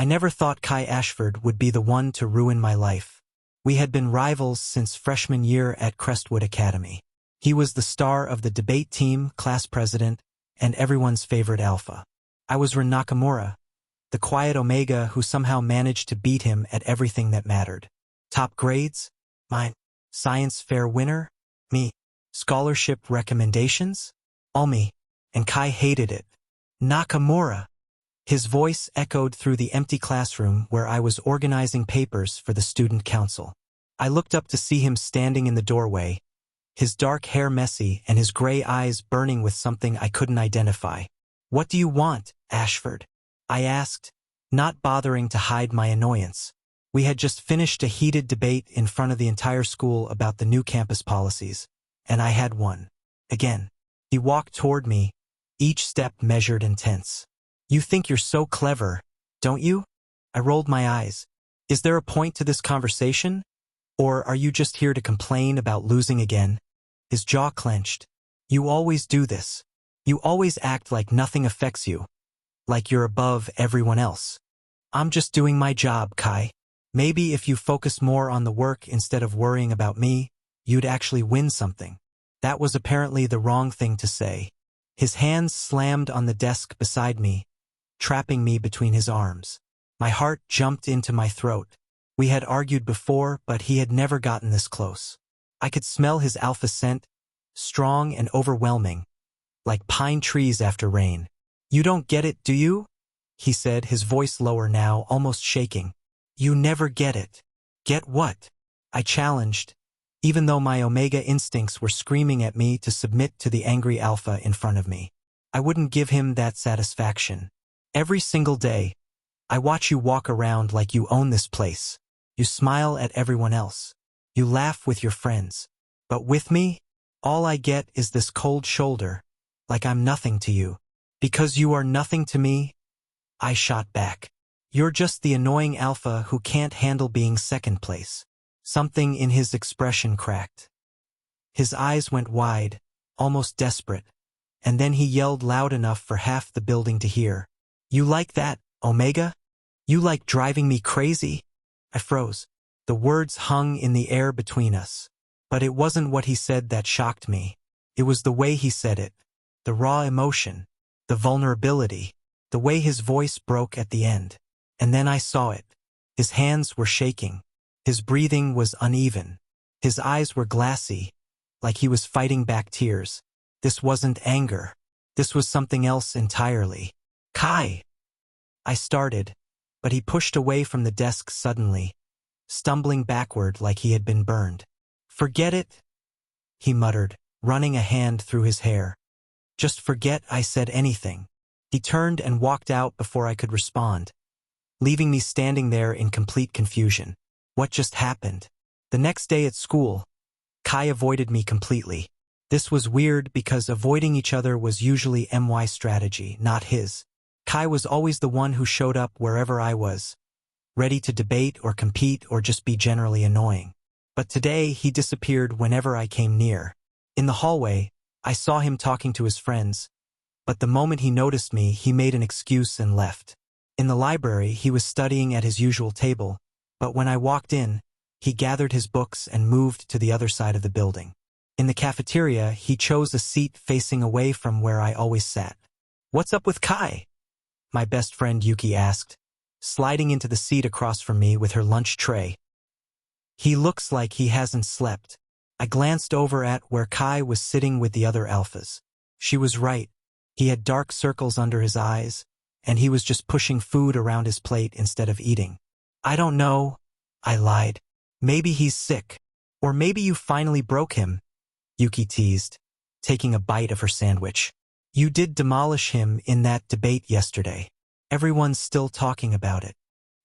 never thought Kai Ashford would be the one to ruin my life. We had been rivals since freshman year at Crestwood Academy. He was the star of the debate team, class president, and everyone's favorite alpha. I was Rin Nakamura, the quiet Omega who somehow managed to beat him at everything that mattered. Top grades? Mine. Science fair winner? Me. Scholarship recommendations? All me. And Kai hated it. Nakamura. His voice echoed through the empty classroom where I was organizing papers for the student council. I looked up to see him standing in the doorway, his dark hair messy and his gray eyes burning with something I couldn't identify. "What do you want, Ashford?" I asked, not bothering to hide my annoyance. We had just finished a heated debate in front of the entire school about the new campus policies, and I had won. Again. He walked toward me, each step measured and tense. "You think you're so clever, don't you?" I rolled my eyes. "Is there a point to this conversation? Or are you just here to complain about losing again?" His jaw clenched. "You always do this. You always act like nothing affects you. Like you're above everyone else." "I'm just doing my job, Kai. Maybe if you focus more on the work instead of worrying about me, you'd actually win something." That was apparently the wrong thing to say. His hands slammed on the desk beside me, trapping me between his arms. My heart jumped into my throat. We had argued before, but he had never gotten this close. I could smell his alpha scent, strong and overwhelming, like pine trees after rain. "You don't get it, do you?" he said, his voice lower now, almost shaking. "You never get it." "Get what?" I challenged, even though my Omega instincts were screaming at me to submit to the angry alpha in front of me. I wouldn't give him that satisfaction. "Every single day, I watch you walk around like you own this place. You smile at everyone else. You laugh with your friends. But with me, all I get is this cold shoulder, like I'm nothing to you." "Because you are nothing to me?" I shot back. "You're just the annoying alpha who can't handle being second place." Something in his expression cracked. His eyes went wide, almost desperate, and then he yelled loud enough for half the building to hear. "You like that, Omega? You like driving me crazy?" I froze. The words hung in the air between us. But it wasn't what he said that shocked me. It was the way he said it. The raw emotion. The vulnerability. The way his voice broke at the end. And then I saw it. His hands were shaking. His breathing was uneven. His eyes were glassy, like he was fighting back tears. This wasn't anger. This was something else entirely. "Kai!" I started, but he pushed away from the desk suddenly, stumbling backward like he had been burned. "Forget it," he muttered, running a hand through his hair. "Just forget I said anything." He turned and walked out before I could respond, leaving me standing there in complete confusion. What just happened? The next day at school, Kai avoided me completely. This was weird because avoiding each other was usually MY strategy, not his. Kai was always the one who showed up wherever I was, ready to debate or compete or just be generally annoying. But today he disappeared whenever I came near. In the hallway, I saw him talking to his friends, but the moment he noticed me, he made an excuse and left. In the library, he was studying at his usual table, but when I walked in, he gathered his books and moved to the other side of the building. In the cafeteria, he chose a seat facing away from where I always sat. "What's up with Kai?" my best friend Yuki asked, sliding into the seat across from me with her lunch tray. "He looks like he hasn't slept." I glanced over at where Kai was sitting with the other alphas. She was right. He had dark circles under his eyes, and he was just pushing food around his plate instead of eating. "I don't know," I lied. "Maybe he's sick. Or maybe you finally broke him," Yuki teased, taking a bite of her sandwich. "You did demolish him in that debate yesterday. Everyone's still talking about it."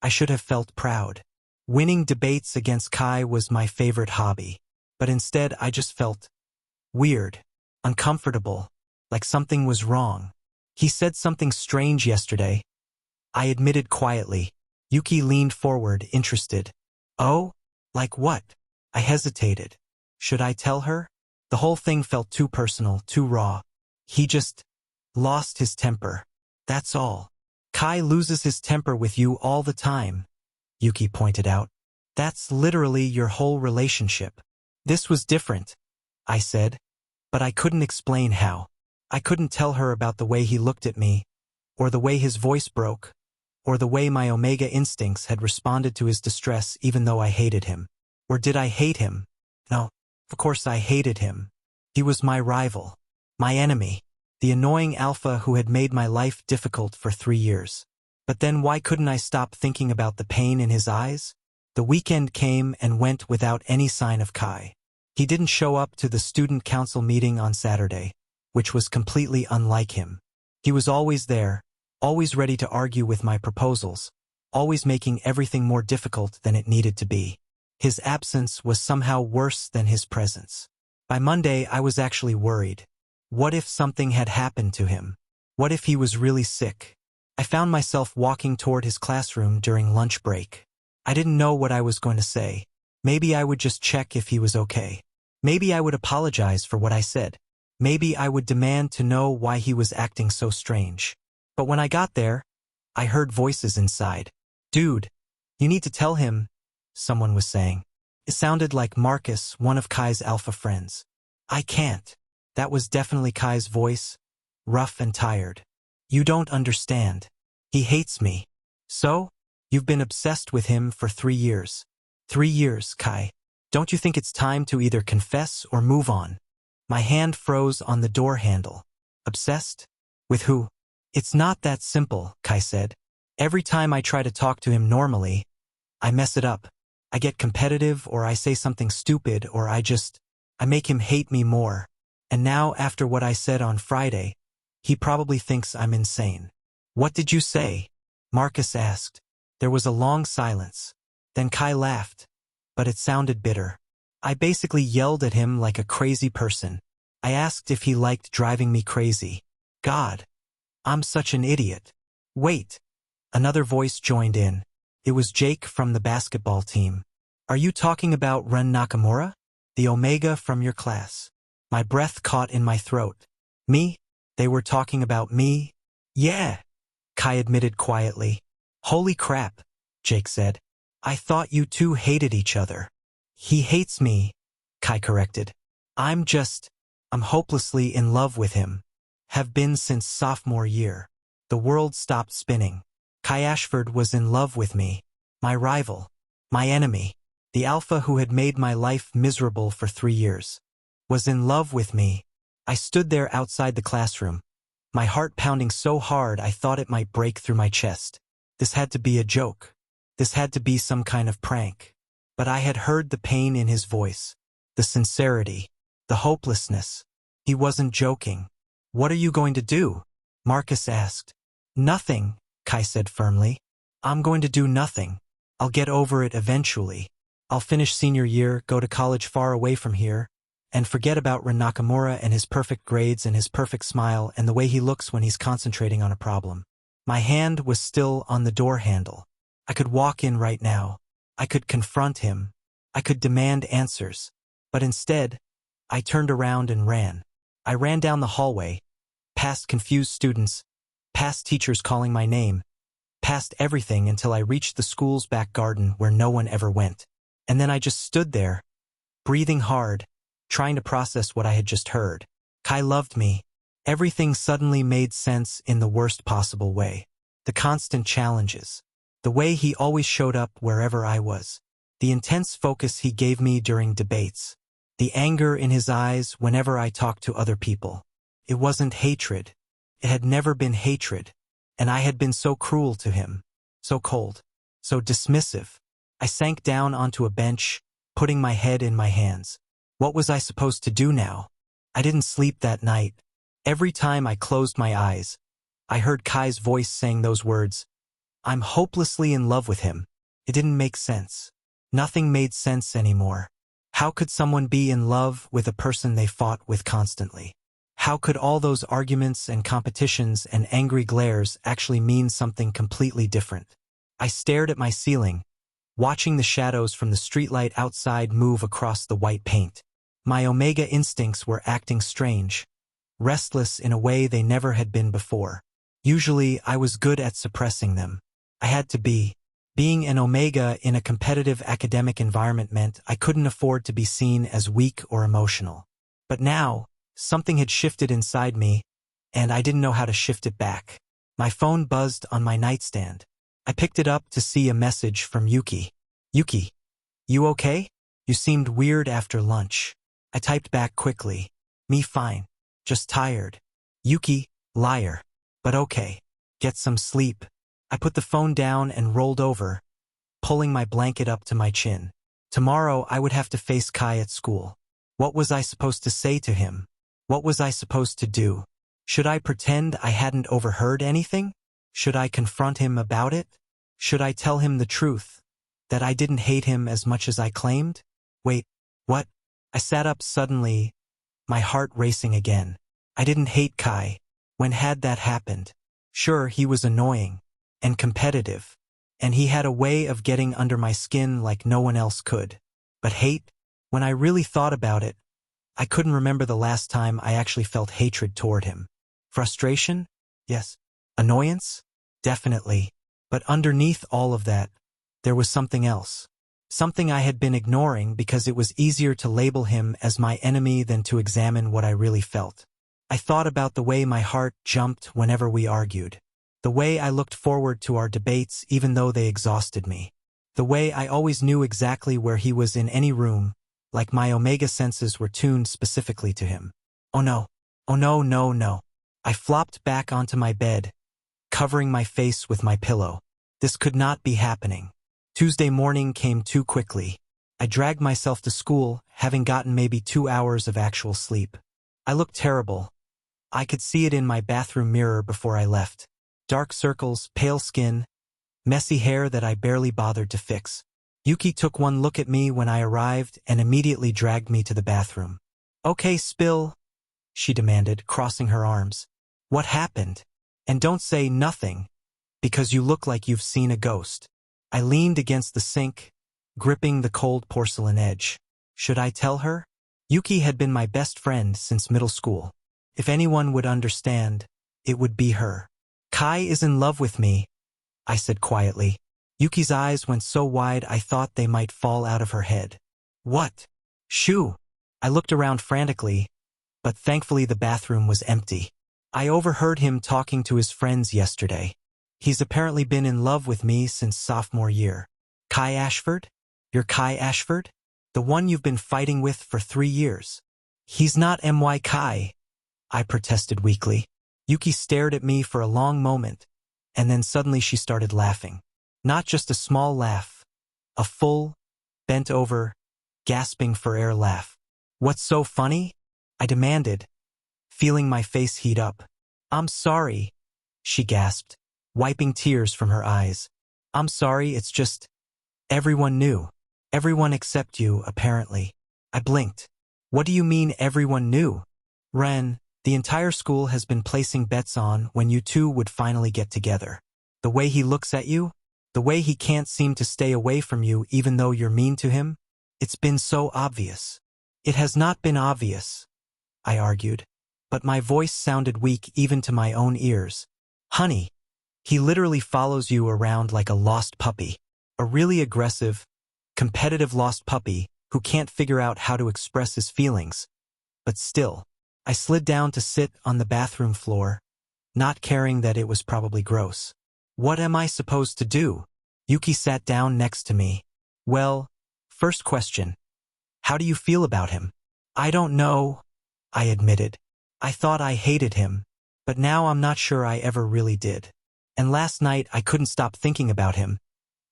I should have felt proud. Winning debates against Kai was my favorite hobby. But instead I just felt weird, uncomfortable, like something was wrong. "He said something strange yesterday," I admitted quietly. Yuki leaned forward, interested. "Oh? Like what?" I hesitated. Should I tell her? The whole thing felt too personal, too raw. "He just lost his temper. That's all." Kai loses his temper with you all the time, Yuki pointed out. That's literally your whole relationship. This was different, I said, but I couldn't explain how. I couldn't tell her about the way he looked at me, or the way his voice broke, or the way my Omega instincts had responded to his distress even though I hated him. Or did I hate him? No, of course I hated him. He was my rival, my enemy, the annoying alpha who had made my life difficult for 3 years. But then why couldn't I stop thinking about the pain in his eyes? The weekend came and went without any sign of Kai. He didn't show up to the student council meeting on Saturday, which was completely unlike him. He was always there, always ready to argue with my proposals, always making everything more difficult than it needed to be. His absence was somehow worse than his presence. By Monday, I was actually worried. What if something had happened to him? What if he was really sick? I found myself walking toward his classroom during lunch break. I didn't know what I was going to say. Maybe I would just check if he was okay. Maybe I would apologize for what I said. Maybe I would demand to know why he was acting so strange. But when I got there, I heard voices inside. Dude, you need to tell him, someone was saying. It sounded like Marcus, one of Kai's alpha friends. I can't. That was definitely Kai's voice, rough and tired. You don't understand. He hates me. So? You've been obsessed with him for 3 years. 3 years, Kai. Don't you think it's time to either confess or move on? My hand froze on the door handle. Obsessed? With who? It's not that simple, Kai said. Every time I try to talk to him normally, I mess it up. I get competitive, or I say something stupid, or I make him hate me more. And now, after what I said on Friday, he probably thinks I'm insane. What did you say? Marcus asked. There was a long silence. Then Kai laughed, but it sounded bitter. I basically yelled at him like a crazy person. I asked if he liked driving me crazy. God, I'm such an idiot. Wait. Another voice joined in. It was Jake from the basketball team. Are you talking about Ren Nakamura? The Omega from your class. My breath caught in my throat. Me? They were talking about me? Yeah, Kai admitted quietly. Holy crap, Jake said. I thought you two hated each other. He hates me, Kai corrected. I'm hopelessly in love with him. Have been since sophomore year. The world stopped spinning. Kai Ashford was in love with me. My rival. My enemy. The alpha who had made my life miserable for 3 years. Was in love with me. I stood there outside the classroom, my heart pounding so hard I thought it might break through my chest. This had to be a joke. This had to be some kind of prank. But I had heard the pain in his voice, the sincerity, the hopelessness. He wasn't joking. What are you going to do? Marcus asked. Nothing, Kai said firmly. I'm going to do nothing. I'll get over it eventually. I'll finish senior year, go to college far away from here, and forget about Ren Nakamura and his perfect grades and his perfect smile and the way he looks when he's concentrating on a problem. My hand was still on the door handle. I could walk in right now. I could confront him. I could demand answers. But instead, I turned around and ran. I ran down the hallway, past confused students, past teachers calling my name, past everything until I reached the school's back garden where no one ever went. And then I just stood there, breathing hard, trying to process what I had just heard. Kai loved me. Everything suddenly made sense in the worst possible way. The constant challenges. The way he always showed up wherever I was. The intense focus he gave me during debates. The anger in his eyes whenever I talked to other people. It wasn't hatred. It had never been hatred. And I had been so cruel to him. So cold. So dismissive. I sank down onto a bench, putting my head in my hands. What was I supposed to do now? I didn't sleep that night. Every time I closed my eyes, I heard Kai's voice saying those words. I'm hopelessly in love with him. It didn't make sense. Nothing made sense anymore. How could someone be in love with a person they fought with constantly? How could all those arguments and competitions and angry glares actually mean something completely different? I stared at my ceiling, watching the shadows from the streetlight outside move across the white paint. My Omega instincts were acting strange, restless in a way they never had been before. Usually, I was good at suppressing them. I had to be. Being an Omega in a competitive academic environment meant I couldn't afford to be seen as weak or emotional. But now, something had shifted inside me, and I didn't know how to shift it back. My phone buzzed on my nightstand. I picked it up to see a message from Yuki. Yuki, you okay? You seemed weird after lunch. I typed back quickly. Me fine. Just tired. Yuki, liar. But okay. Get some sleep. I put the phone down and rolled over, pulling my blanket up to my chin. Tomorrow I would have to face Kai at school. What was I supposed to say to him? What was I supposed to do? Should I pretend I hadn't overheard anything? Should I confront him about it? Should I tell him the truth? That I didn't hate him as much as I claimed? Wait, what? I sat up suddenly, my heart racing again. I didn't hate Kai. When had that happened? Sure, he was annoying and competitive, and he had a way of getting under my skin like no one else could. But hate? When I really thought about it, I couldn't remember the last time I actually felt hatred toward him. Frustration? Yes. Annoyance? Definitely. But underneath all of that, there was something else. Something I had been ignoring because it was easier to label him as my enemy than to examine what I really felt. I thought about the way my heart jumped whenever we argued. The way I looked forward to our debates even though they exhausted me. The way I always knew exactly where he was in any room, like my Omega senses were tuned specifically to him. Oh no. Oh no, no, no. I flopped back onto my bed, covering my face with my pillow. This could not be happening. Tuesday morning came too quickly. I dragged myself to school, having gotten maybe 2 hours of actual sleep. I looked terrible. I could see it in my bathroom mirror before I left. Dark circles, pale skin, messy hair that I barely bothered to fix. Yuki took one look at me when I arrived and immediately dragged me to the bathroom. Okay, spill, she demanded, crossing her arms. What happened? And don't say nothing, because you look like you've seen a ghost. I leaned against the sink, gripping the cold porcelain edge. Should I tell her? Yuki had been my best friend since middle school. If anyone would understand, it would be her. Kai is in love with me, I said quietly. Yuki's eyes went so wide I thought they might fall out of her head. What? Shoo! I looked around frantically, but thankfully the bathroom was empty. I overheard him talking to his friends yesterday. He's apparently been in love with me since sophomore year. Kai Ashford? You're Kai Ashford? The one you've been fighting with for 3 years. He's not my Kai, I protested weakly. Yuki stared at me for a long moment, and then suddenly she started laughing. Not just a small laugh, a full, bent-over, gasping for air laugh. What's so funny? I demanded, feeling my face heat up. I'm sorry, she gasped, wiping tears from her eyes. I'm sorry, it's just, everyone knew. Everyone except you, apparently. I blinked. What do you mean everyone knew? Ren, the entire school has been placing bets on when you two would finally get together. The way he looks at you, the way he can't seem to stay away from you even though you're mean to him, it's been so obvious. It has not been obvious, I argued, but my voice sounded weak even to my own ears. Honey, he literally follows you around like a lost puppy, a really aggressive, competitive lost puppy who can't figure out how to express his feelings. But still, I slid down to sit on the bathroom floor, not caring that it was probably gross. What am I supposed to do? Yuki sat down next to me. Well, first question. How do you feel about him? I don't know, I admitted. I thought I hated him, but now I'm not sure I ever really did. And last night I couldn't stop thinking about him,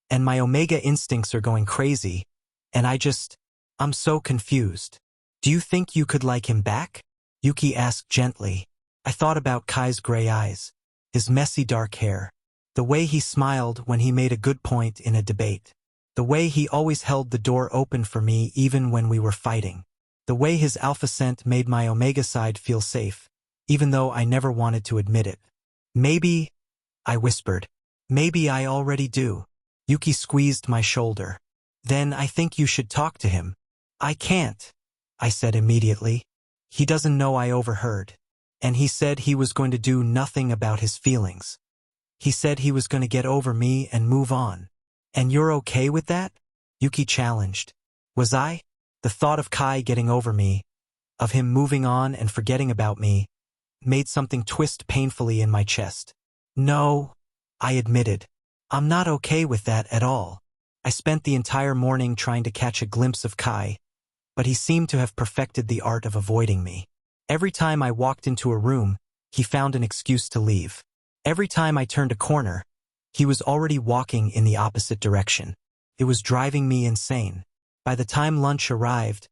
and my Omega instincts are going crazy, and I'm so confused. Do you think you could like him back? Yuki asked gently. I thought about Kai's gray eyes, his messy dark hair, the way he smiled when he made a good point in a debate, the way he always held the door open for me even when we were fighting, the way his alpha scent made my Omega side feel safe, even though I never wanted to admit it. Maybe, I whispered, maybe I already do. Yuki squeezed my shoulder. Then I think you should talk to him. I can't, I said immediately. He doesn't know I overheard. And he said he was going to do nothing about his feelings. He said he was going to get over me and move on. And you're okay with that? Yuki challenged. Was I? The thought of Kai getting over me, of him moving on and forgetting about me, made something twist painfully in my chest. No, I admitted. I'm not okay with that at all. I spent the entire morning trying to catch a glimpse of Kai, but he seemed to have perfected the art of avoiding me. Every time I walked into a room, he found an excuse to leave. Every time I turned a corner, he was already walking in the opposite direction. It was driving me insane. By the time lunch arrived,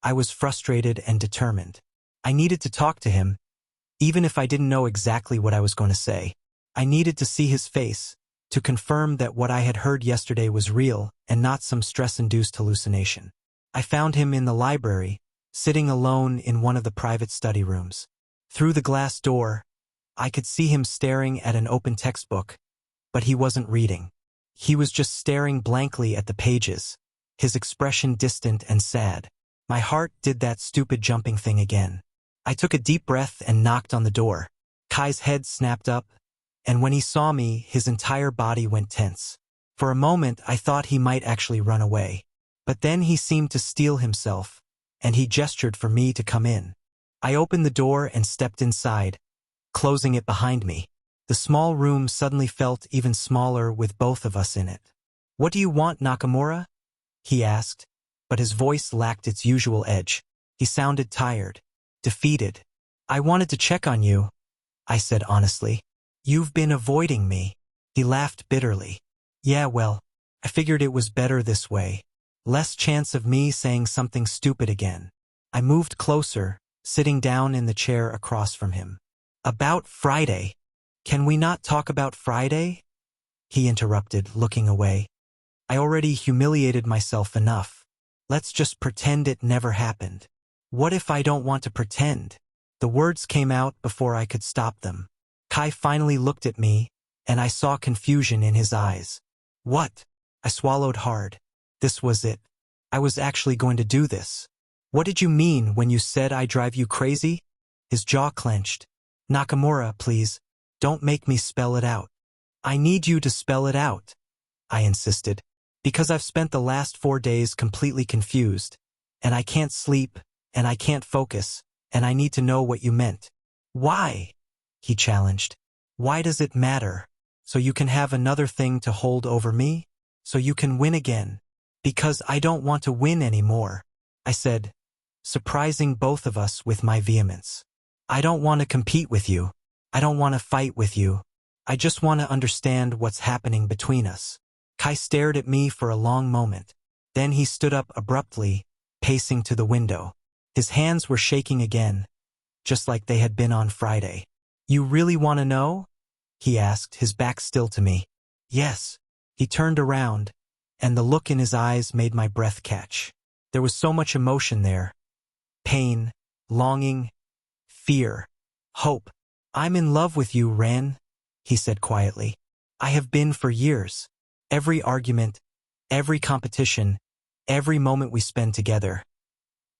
I was frustrated and determined. I needed to talk to him, even if I didn't know exactly what I was going to say. I needed to see his face, to confirm that what I had heard yesterday was real and not some stress-induced hallucination. I found him in the library, sitting alone in one of the private study rooms. Through the glass door, I could see him staring at an open textbook, but he wasn't reading. He was just staring blankly at the pages, his expression distant and sad. My heart did that stupid jumping thing again. I took a deep breath and knocked on the door. Kai's head snapped up, and when he saw me, his entire body went tense. For a moment, I thought he might actually run away. But then he seemed to steel himself, and he gestured for me to come in. I opened the door and stepped inside, closing it behind me. The small room suddenly felt even smaller with both of us in it. "What do you want, Nakamura?" he asked, but his voice lacked its usual edge. He sounded tired, defeated. "I wanted to check on you," I said honestly. "You've been avoiding me." He laughed bitterly. "Yeah, well, I figured it was better this way. Less chance of me saying something stupid again." I moved closer, sitting down in the chair across from him. "About Friday. Can we not talk about Friday?" he interrupted, looking away. "I already humiliated myself enough. Let's just pretend it never happened." "What if I don't want to pretend?" The words came out before I could stop them. Kai finally looked at me, and I saw confusion in his eyes. "What?" I swallowed hard. This was it. I was actually going to do this. "What did you mean when you said I drive you crazy?" His jaw clenched. "Nakamura, please, don't make me spell it out." "I need you to spell it out," I insisted, "because I've spent the last 4 days completely confused, and I can't sleep, and I can't focus, and I need to know what you meant." "Why?" he challenged. "Why does it matter? So you can have another thing to hold over me? So you can win again?" "Because I don't want to win anymore," I said, surprising both of us with my vehemence. "I don't want to compete with you. I don't want to fight with you. I just want to understand what's happening between us." Kai stared at me for a long moment. Then he stood up abruptly, pacing to the window. His hands were shaking again, just like they had been on Friday. "You really want to know?" he asked, his back still to me. "Yes." He turned around, and the look in his eyes made my breath catch. There was so much emotion there. Pain, longing, fear, hope. "I'm in love with you, Ren," he said quietly. "I have been for years. Every argument, every competition, every moment we spend together.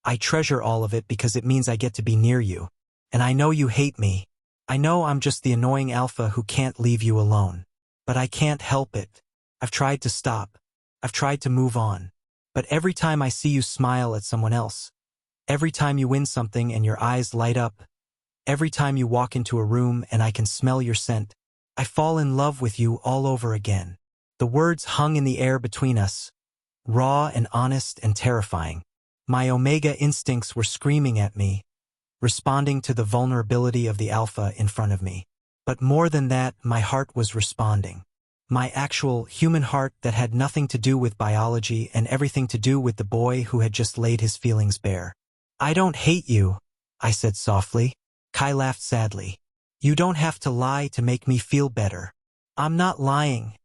I treasure all of it because it means I get to be near you. And I know you hate me. I know I'm just the annoying alpha who can't leave you alone. But I can't help it. I've tried to stop. I've tried to move on. But every time I see you smile at someone else, every time you win something and your eyes light up, every time you walk into a room and I can smell your scent, I fall in love with you all over again." The words hung in the air between us, raw and honest and terrifying. My omega instincts were screaming at me, responding to the vulnerability of the alpha in front of me. But more than that, my heart was responding. My actual human heart that had nothing to do with biology and everything to do with the boy who had just laid his feelings bare. "I don't hate you," I said softly. Kai laughed sadly. "You don't have to lie to make me feel better." "I'm not lying,"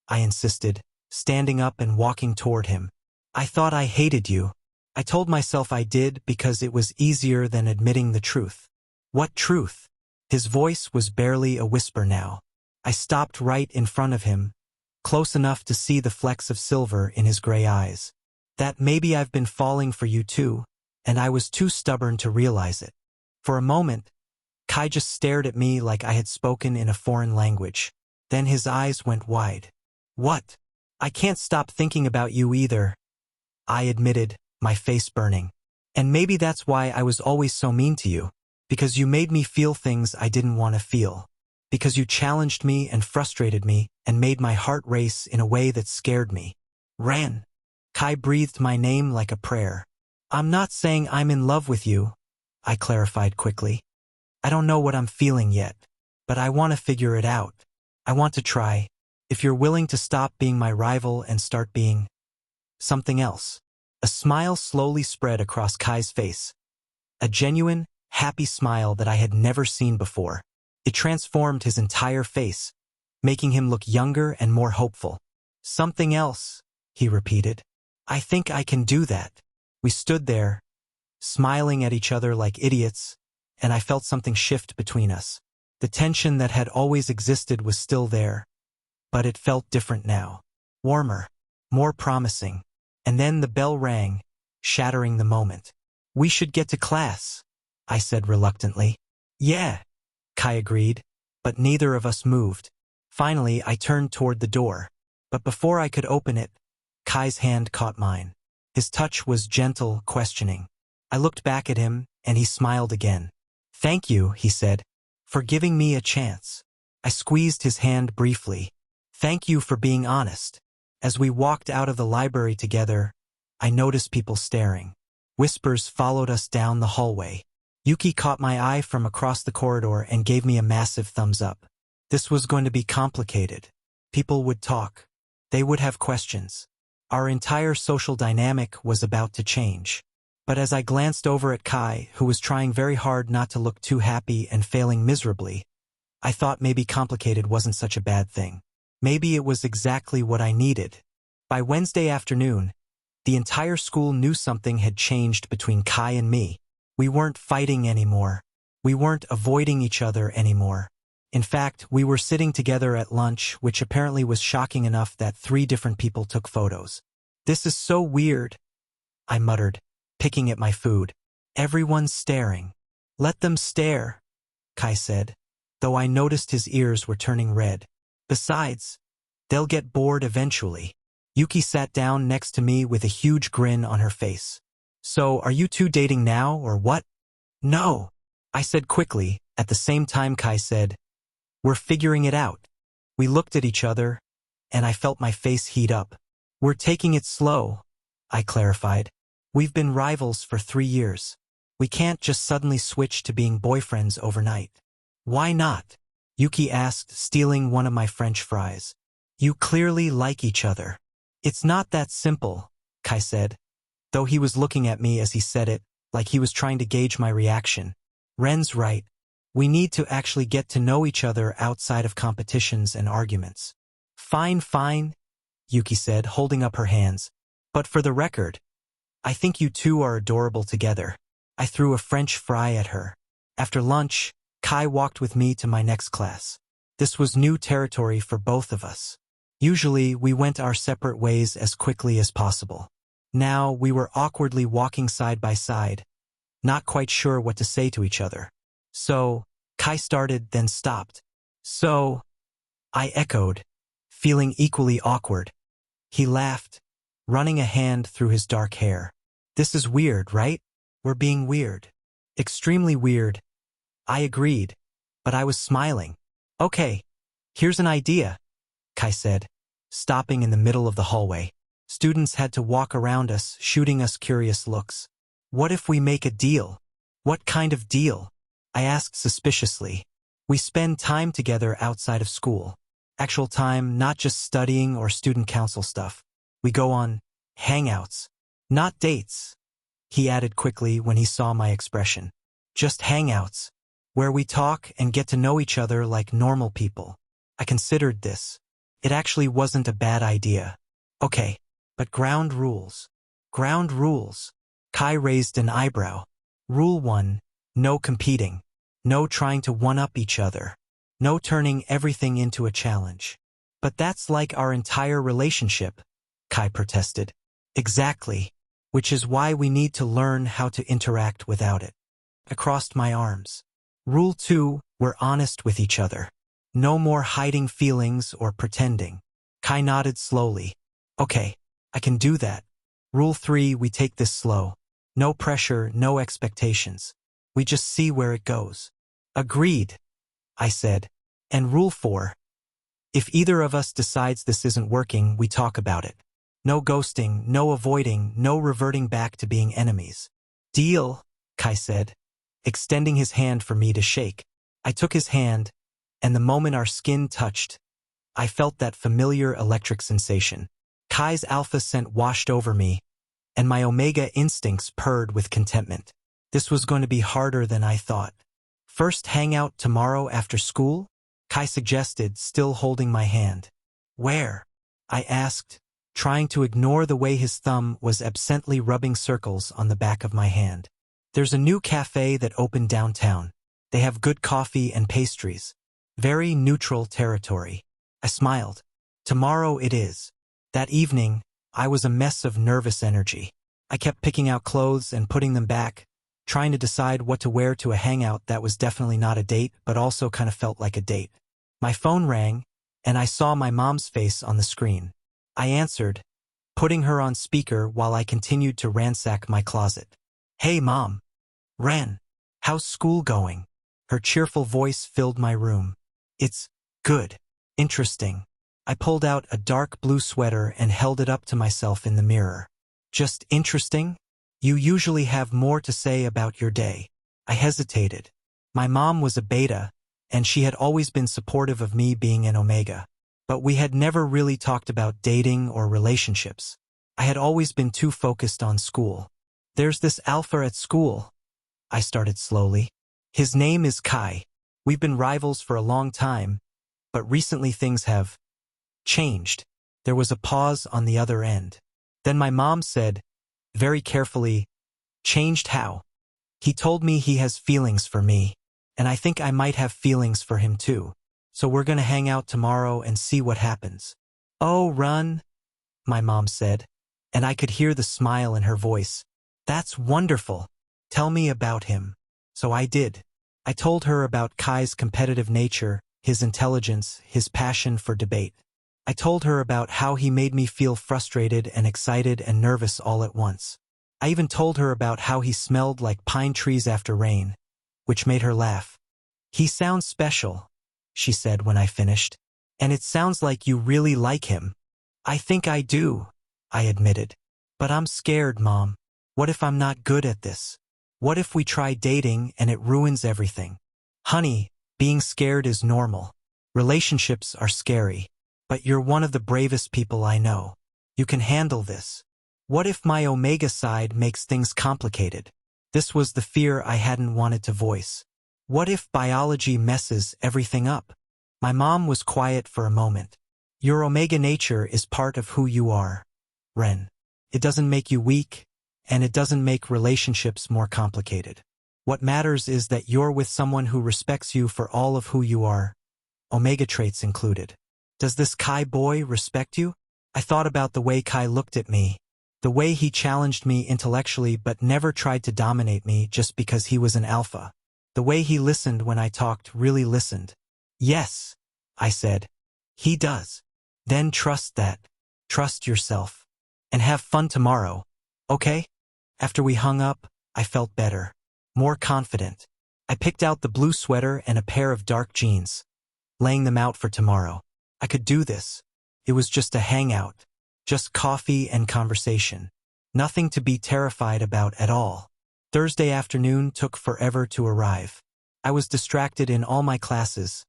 I insisted, standing up and walking toward him. "I thought I hated you. I told myself I did because it was easier than admitting the truth." "What truth?" His voice was barely a whisper now. I stopped right in front of him, close enough to see the flecks of silver in his gray eyes. "That maybe I've been falling for you too, and I was too stubborn to realize it." For a moment, Kai just stared at me like I had spoken in a foreign language. Then his eyes went wide. What? I can't stop thinking about you either, I admitted, my face burning. And maybe that's why I was always so mean to you. Because you made me feel things I didn't want to feel. Because you challenged me and frustrated me and made my heart race in a way that scared me. Ran. Kai breathed my name like a prayer. I'm not saying I'm in love with you, I clarified quickly. I don't know what I'm feeling yet, but I want to figure it out. I want to try. If you're willing to stop being my rival and start being something else. A smile slowly spread across Kai's face. A genuine, happy smile that I had never seen before. It transformed his entire face, making him look younger and more hopeful. Something else, he repeated. I think I can do that. We stood there, smiling at each other like idiots, and I felt something shift between us. The tension that had always existed was still there, but it felt different now. Warmer, more promising. And then the bell rang, shattering the moment. We should get to class, I said reluctantly. Yeah, Kai agreed, but neither of us moved. Finally, I turned toward the door, but before I could open it, Kai's hand caught mine. His touch was gentle, questioning. I looked back at him, and he smiled again. Thank you, he said, for giving me a chance. I squeezed his hand briefly. Thank you for being honest. As we walked out of the library together, I noticed people staring. Whispers followed us down the hallway. Yuki caught my eye from across the corridor and gave me a massive thumbs up. This was going to be complicated. People would talk. They would have questions. Our entire social dynamic was about to change. But as I glanced over at Kai, who was trying very hard not to look too happy and failing miserably, I thought maybe complicated wasn't such a bad thing. Maybe it was exactly what I needed. By Wednesday afternoon, the entire school knew something had changed between Kai and me. We weren't fighting anymore. We weren't avoiding each other anymore. In fact, we were sitting together at lunch, which apparently was shocking enough that 3 different people took photos. This is so weird, I muttered, picking at my food. Everyone's staring. Let them stare, Kai said, though I noticed his ears were turning red. Besides, they'll get bored eventually. Yuki sat down next to me with a huge grin on her face. So, are you two dating now, or what? No, I said quickly, at the same time Kai said, we're figuring it out. We looked at each other, and I felt my face heat up. We're taking it slow, I clarified. We've been rivals for 3 years. We can't just suddenly switch to being boyfriends overnight. Why not? Yuki asked, stealing one of my French fries. You clearly like each other. It's not that simple, Kai said, though he was looking at me as he said it, like he was trying to gauge my reaction. Ren's right. We need to actually get to know each other outside of competitions and arguments. Fine, Yuki said, holding up her hands. But for the record, I think you two are adorable together. I threw a French fry at her. After lunch, Kai walked with me to my next class. This was new territory for both of us. Usually, we went our separate ways as quickly as possible. Now, we were awkwardly walking side by side, not quite sure what to say to each other. So, Kai started, then stopped. So, I echoed, feeling equally awkward. He laughed, running a hand through his dark hair. This is weird, right? We're being weird. Extremely weird. I agreed, but I was smiling. Okay, here's an idea, Kai said, stopping in the middle of the hallway. Students had to walk around us, shooting us curious looks. What if we make a deal? What kind of deal? I asked suspiciously. We spend time together outside of school. Actual time, not just studying or student council stuff. We go on hangouts, not dates, he added quickly when he saw my expression. Just hangouts, where we talk and get to know each other like normal people. I considered this. It actually wasn't a bad idea. Okay, but ground rules. Ground rules. Kai raised an eyebrow. Rule 1, no competing. No trying to one-up each other. No turning everything into a challenge. But that's like our entire relationship, Kai protested. Exactly. Which is why we need to learn how to interact without it. I crossed my arms. Rule 2, we're honest with each other. No more hiding feelings or pretending. Kai nodded slowly. Okay, I can do that. Rule 3, we take this slow. No pressure, no expectations. We just see where it goes. Agreed, I said. And rule 4, if either of us decides this isn't working, we talk about it. No ghosting, no avoiding, no reverting back to being enemies. Deal, Kai said, extending his hand for me to shake. I took his hand, and the moment our skin touched, I felt that familiar electric sensation. Kai's alpha scent washed over me, and my omega instincts purred with contentment. This was going to be harder than I thought. First hang out tomorrow after school? Kai suggested, still holding my hand. Where? I asked, trying to ignore the way his thumb was absently rubbing circles on the back of my hand. There's a new cafe that opened downtown. They have good coffee and pastries. Very neutral territory. I smiled. Tomorrow it is. That evening, I was a mess of nervous energy. I kept picking out clothes and putting them back, trying to decide what to wear to a hangout that was definitely not a date, but also kind of felt like a date. My phone rang, and I saw my mom's face on the screen. I answered, putting her on speaker while I continued to ransack my closet. Hey, Mom. Ren. How's school going? Her cheerful voice filled my room. It's good. Interesting. I pulled out a dark blue sweater and held it up to myself in the mirror. Just interesting? You usually have more to say about your day. I hesitated. My mom was a beta, and she had always been supportive of me being an omega. But we had never really talked about dating or relationships. I had always been too focused on school. There's this alpha at school, I started slowly. His name is Kai. We've been rivals for a long time, but recently things have changed. There was a pause on the other end. Then my mom said, very carefully, changed how? He told me he has feelings for me, and I think I might have feelings for him too. So we're gonna hang out tomorrow and see what happens. Oh, run, my mom said, and I could hear the smile in her voice. That's wonderful. Tell me about him. So I did. I told her about Kai's competitive nature, his intelligence, his passion for debate. I told her about how he made me feel frustrated and excited and nervous all at once. I even told her about how he smelled like pine trees after rain, which made her laugh. He sounds special, she said when I finished. And it sounds like you really like him. I think I do, I admitted. But I'm scared, Mom. What if I'm not good at this? What if we try dating and it ruins everything? Honey, being scared is normal. Relationships are scary. But you're one of the bravest people I know. You can handle this. What if my omega side makes things complicated? This was the fear I hadn't wanted to voice. What if biology messes everything up? My mom was quiet for a moment. Your omega nature is part of who you are, Ren. It doesn't make you weak, and it doesn't make relationships more complicated. What matters is that you're with someone who respects you for all of who you are, omega traits included. Does this Kai boy respect you? I thought about the way Kai looked at me, the way he challenged me intellectually but never tried to dominate me just because he was an alpha. The way he listened when I talked, really listened. Yes, I said. He does. Then trust that. Trust yourself. And have fun tomorrow, okay? After we hung up, I felt better, more confident. I picked out the blue sweater and a pair of dark jeans, laying them out for tomorrow. I could do this. It was just a hangout, just coffee and conversation. Nothing to be terrified about at all. Thursday afternoon took forever to arrive. I was distracted in all my classes,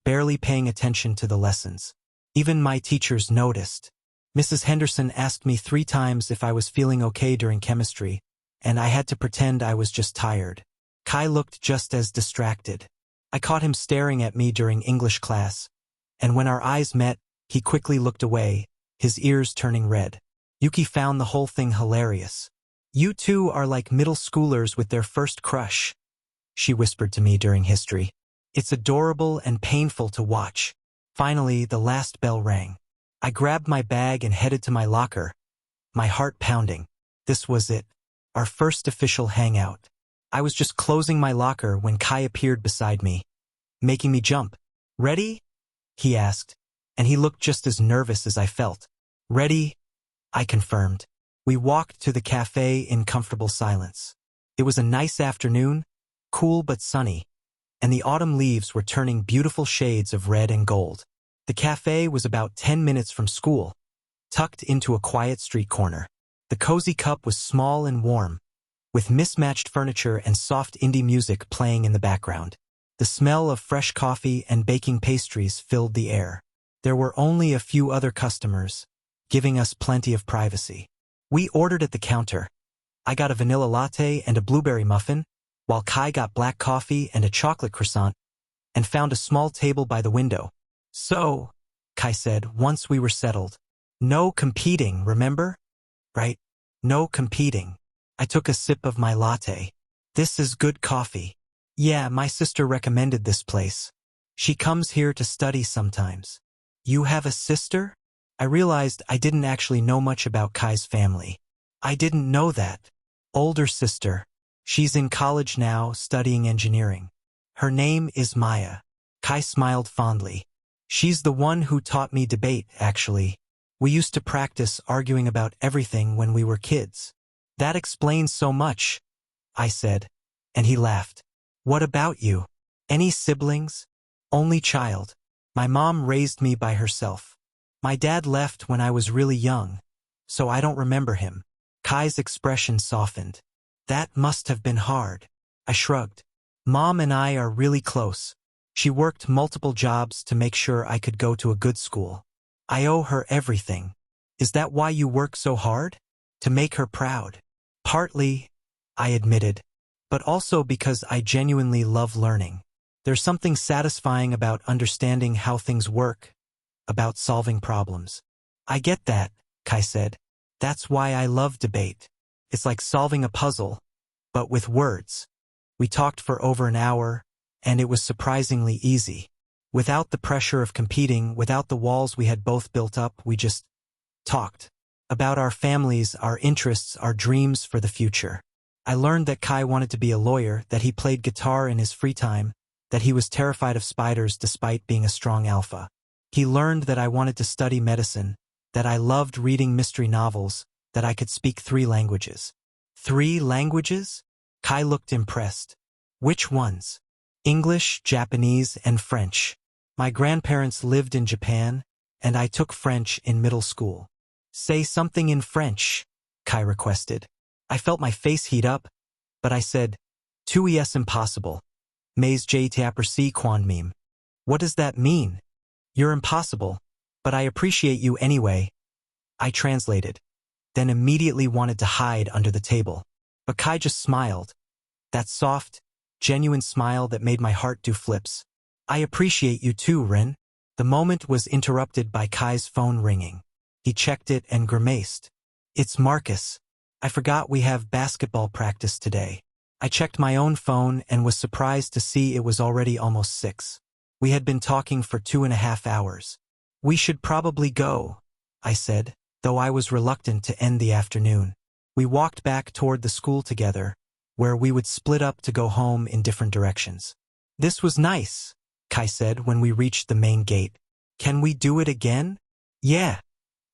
barely paying attention to the lessons. Even my teachers noticed. Mrs. Henderson asked me 3 times if I was feeling okay during chemistry, and I had to pretend I was just tired. Kai looked just as distracted. I caught him staring at me during English class, and when our eyes met, he quickly looked away, his ears turning red. Yuki found the whole thing hilarious. You two are like middle schoolers with their first crush, she whispered to me during history. It's adorable and painful to watch. Finally, the last bell rang. I grabbed my bag and headed to my locker, my heart pounding. This was it, our first official hangout. I was just closing my locker when Kai appeared beside me, making me jump. "Ready?" he asked, and he looked just as nervous as I felt. "Ready," I confirmed. We walked to the cafe in comfortable silence. It was a nice afternoon, cool but sunny, and the autumn leaves were turning beautiful shades of red and gold. The cafe was about 10 minutes from school, tucked into a quiet street corner. The cozy cup was small and warm, with mismatched furniture and soft indie music playing in the background. The smell of fresh coffee and baking pastries filled the air. There were only a few other customers, giving us plenty of privacy. We ordered at the counter. I got a vanilla latte and a blueberry muffin, while Kai got black coffee and a chocolate croissant, and found a small table by the window. "So," Kai said once we were settled, "no competing, remember? Right? No competing." I took a sip of my latte. "This is good coffee." "Yeah, my sister recommended this place. She comes here to study sometimes." "You have a sister?" I realized I didn't actually know much about Kai's family. "I didn't know that." "Older sister. She's in college now, studying engineering. Her name is Maya." Kai smiled fondly. "She's the one who taught me debate, actually. We used to practice arguing about everything when we were kids." "That explains so much," I said, and he laughed. "What about you? Any siblings?" "Only child. My mom raised me by herself. My dad left when I was really young, so I don't remember him." Kai's expression softened. "That must have been hard." I shrugged. "Mom and I are really close. She worked multiple jobs to make sure I could go to a good school. I owe her everything." "Is that why you work so hard? To make her proud?" "Partly," I admitted, "but also because I genuinely love learning. There's something satisfying about understanding how things work, about solving problems." "I get that," Kai said. "That's why I love debate. It's like solving a puzzle, but with words." We talked for over an hour, and it was surprisingly easy. Without the pressure of competing, without the walls we had both built up, we just talked. About our families, our interests, our dreams for the future. I learned that Kai wanted to be a lawyer, that he played guitar in his free time, that he was terrified of spiders despite being a strong alpha. He learned that I wanted to study medicine, that I loved reading mystery novels, that I could speak 3 languages. 3 languages? Kai looked impressed. "Which ones?" "English, Japanese, and French. My grandparents lived in Japan, and I took French in middle school." "Say something in French," Kai requested. I felt my face heat up, but I said, "Tu es impossible. Mais je t'apprécie quand même." "What does that mean?" "You're impossible, but I appreciate you anyway." I translated, then immediately wanted to hide under the table. But Kai just smiled. That soft, genuine smile that made my heart do flips. "I appreciate you too, Ren." The moment was interrupted by Kai's phone ringing. He checked it and grimaced. "It's Marcus. I forgot we have basketball practice today." I checked my own phone and was surprised to see it was already almost 6. We had been talking for 2.5 hours. "We should probably go," I said, though I was reluctant to end the afternoon. We walked back toward the school together, where we would split up to go home in different directions. "This was nice," Kai said when we reached the main gate. "Can we do it again?" "Yeah,"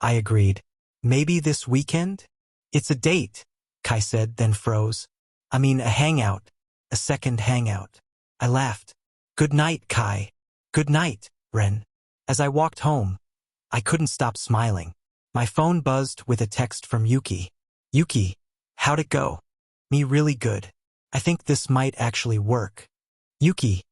I agreed. "Maybe this weekend?" "It's a date," Kai said, then froze. "I mean a hangout, a second hangout." I laughed. "Good night, Kai." "Good night, Ren." As I walked home, I couldn't stop smiling. My phone buzzed with a text from Yuki. "Yuki, how'd it go?" "Me really good. I think this might actually work." "Yuki,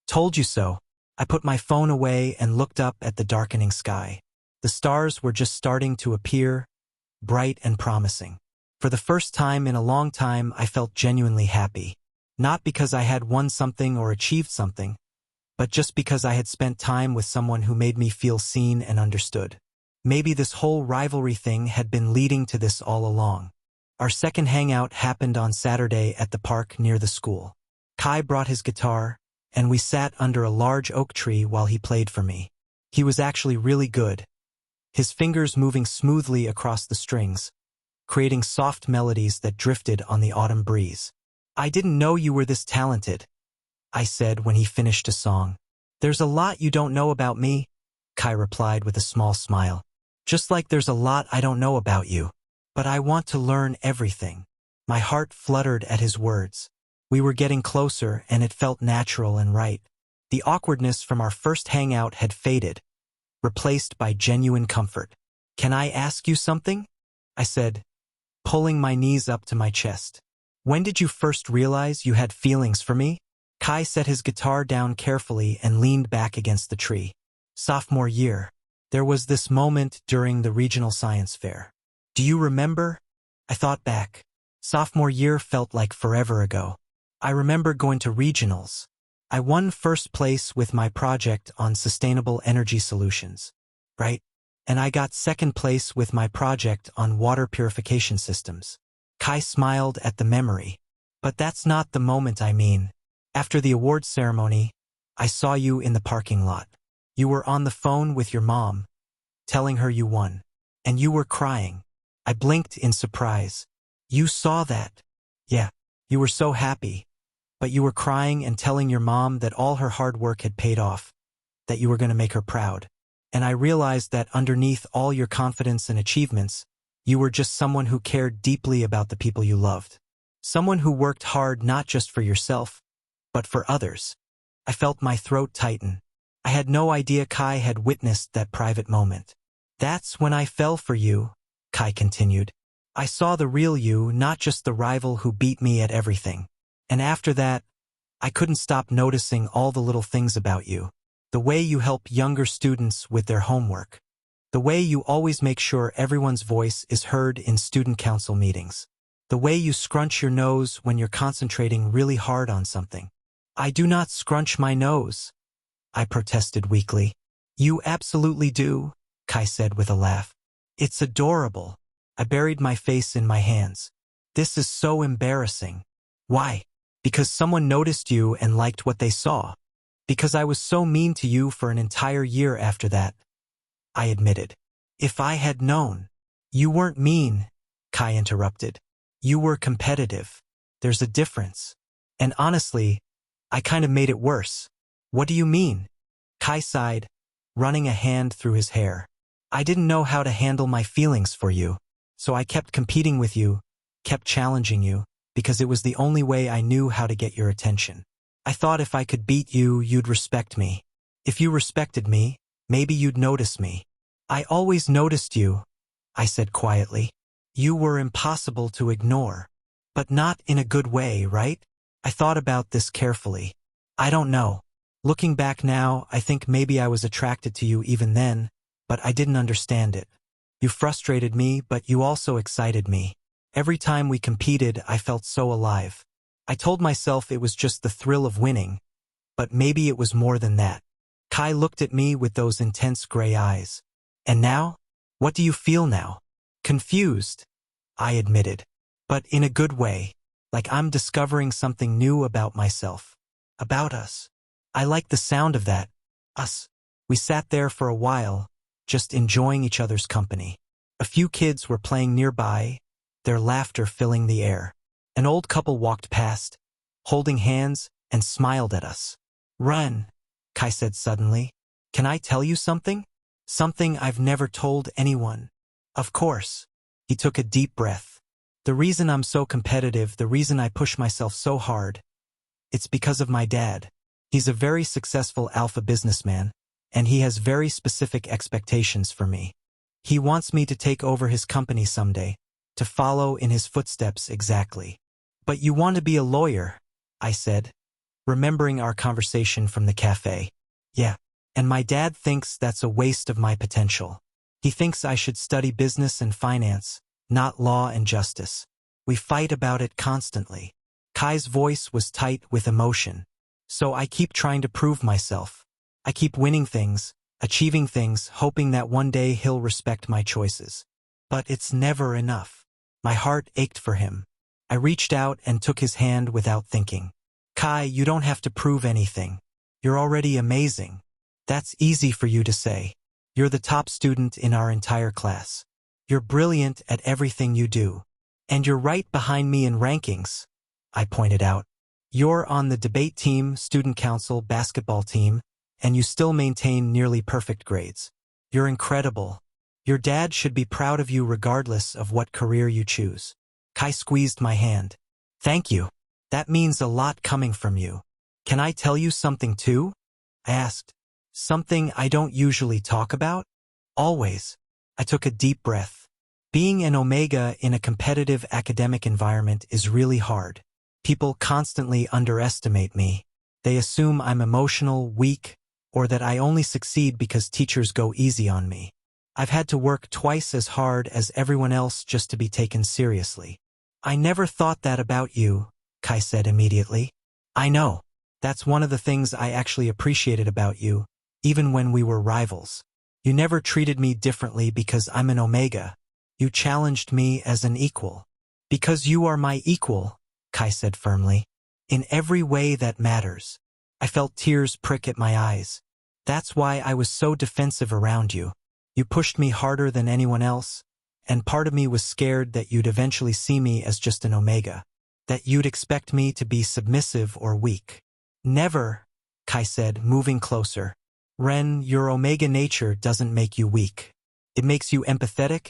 told you so." I put my phone away and looked up at the darkening sky. The stars were just starting to appear, bright and promising. For the first time in a long time, I felt genuinely happy. Not because I had won something or achieved something, but just because I had spent time with someone who made me feel seen and understood. Maybe this whole rivalry thing had been leading to this all along. Our second hangout happened on Saturday at the park near the school. Kai brought his guitar, and we sat under a large oak tree while he played for me. He was actually really good, his fingers moving smoothly across the strings, creating soft melodies that drifted on the autumn breeze. I didn't know you were this talented, I said when he finished a song. There's a lot you don't know about me, Kai replied with a small smile. Just like there's a lot I don't know about you. But I want to learn everything. My heart fluttered at his words. We were getting closer and it felt natural and right. The awkwardness from our first hangout had faded, replaced by genuine comfort. Can I ask you something? I said, pulling my knees up to my chest. When did you first realize you had feelings for me? Kai set his guitar down carefully and leaned back against the tree. Sophomore year. There was this moment during the regional science fair. Do you remember? I thought back. Sophomore year felt like forever ago. I remember going to regionals. I won first place with my project on sustainable energy solutions, right? And I got second place with my project on water purification systems. Kai smiled at the memory. But that's not the moment I mean. After the awards ceremony, I saw you in the parking lot. You were on the phone with your mom, telling her you won. And you were crying. I blinked in surprise. You saw that? Yeah, you were so happy. But you were crying and telling your mom that all her hard work had paid off, that you were going to make her proud. And I realized that underneath all your confidence and achievements, you were just someone who cared deeply about the people you loved. Someone who worked hard not just for yourself, but for others. I felt my throat tighten. I had no idea Kai had witnessed that private moment. That's when I fell for you, Kai continued. I saw the real you, not just the rival who beat me at everything. And after that, I couldn't stop noticing all the little things about you. The way you help younger students with their homework. The way you always make sure everyone's voice is heard in student council meetings. The way you scrunch your nose when you're concentrating really hard on something. I do not scrunch my nose, I protested weakly. You absolutely do, Kai said with a laugh. It's adorable. I buried my face in my hands. This is so embarrassing. Why? Because someone noticed you and liked what they saw. Because I was so mean to you for an entire year after that, I admitted. If I had known. You weren't mean, Kai interrupted. You were competitive. There's a difference. And honestly, I kind of made it worse. What do you mean? Kai sighed, running a hand through his hair. I didn't know how to handle my feelings for you, so I kept competing with you, kept challenging you, because it was the only way I knew how to get your attention. I thought if I could beat you, you'd respect me. If you respected me, maybe you'd notice me. I always noticed you, I said quietly. You were impossible to ignore. But not in a good way, right? I thought about this carefully. I don't know. Looking back now, I think maybe I was attracted to you even then, but I didn't understand it. You frustrated me, but you also excited me. Every time we competed, I felt so alive. I told myself it was just the thrill of winning, but maybe it was more than that. Kai looked at me with those intense gray eyes. And now? What do you feel now? Confused, I admitted. But in a good way, like I'm discovering something new about myself. About us. I like the sound of that. Us. We sat there for a while, just enjoying each other's company. A few kids were playing nearby, their laughter filling the air. An old couple walked past, holding hands, and smiled at us. Run, Kai said suddenly. Can I tell you something? Something I've never told anyone. Of course. He took a deep breath. The reason I'm so competitive, the reason I push myself so hard, it's because of my dad. He's a very successful alpha businessman, and he has very specific expectations for me. He wants me to take over his company someday, to follow in his footsteps exactly. But you want to be a lawyer, I said, remembering our conversation from the cafe. Yeah, and my dad thinks that's a waste of my potential. He thinks I should study business and finance, not law and justice. We fight about it constantly. Kai's voice was tight with emotion. So I keep trying to prove myself. I keep winning things, achieving things, hoping that one day he'll respect my choices. But it's never enough. My heart ached for him. I reached out and took his hand without thinking. Kai, you don't have to prove anything. You're already amazing. That's easy for you to say. You're the top student in our entire class. You're brilliant at everything you do. And you're right behind me in rankings. I pointed out. You're on the debate team, student council, basketball team, and you still maintain nearly perfect grades. You're incredible. Your dad should be proud of you regardless of what career you choose. Kai squeezed my hand. Thank you. That means a lot coming from you. Can I tell you something too? I asked. Something I don't usually talk about? Always. I took a deep breath. Being an Omega in a competitive academic environment is really hard. People constantly underestimate me. They assume I'm emotional, weak, or that I only succeed because teachers go easy on me. I've had to work twice as hard as everyone else just to be taken seriously. I never thought that about you, Kai said immediately. I know. That's one of the things I actually appreciated about you, even when we were rivals. You never treated me differently because I'm an Omega. You challenged me as an equal. Because you are my equal, Kai said firmly. In every way that matters. I felt tears prick at my eyes. That's why I was so defensive around you. You pushed me harder than anyone else, and part of me was scared that you'd eventually see me as just an Omega. That you'd expect me to be submissive or weak. Never, Kai said, moving closer. Ren, your Omega nature doesn't make you weak. It makes you empathetic,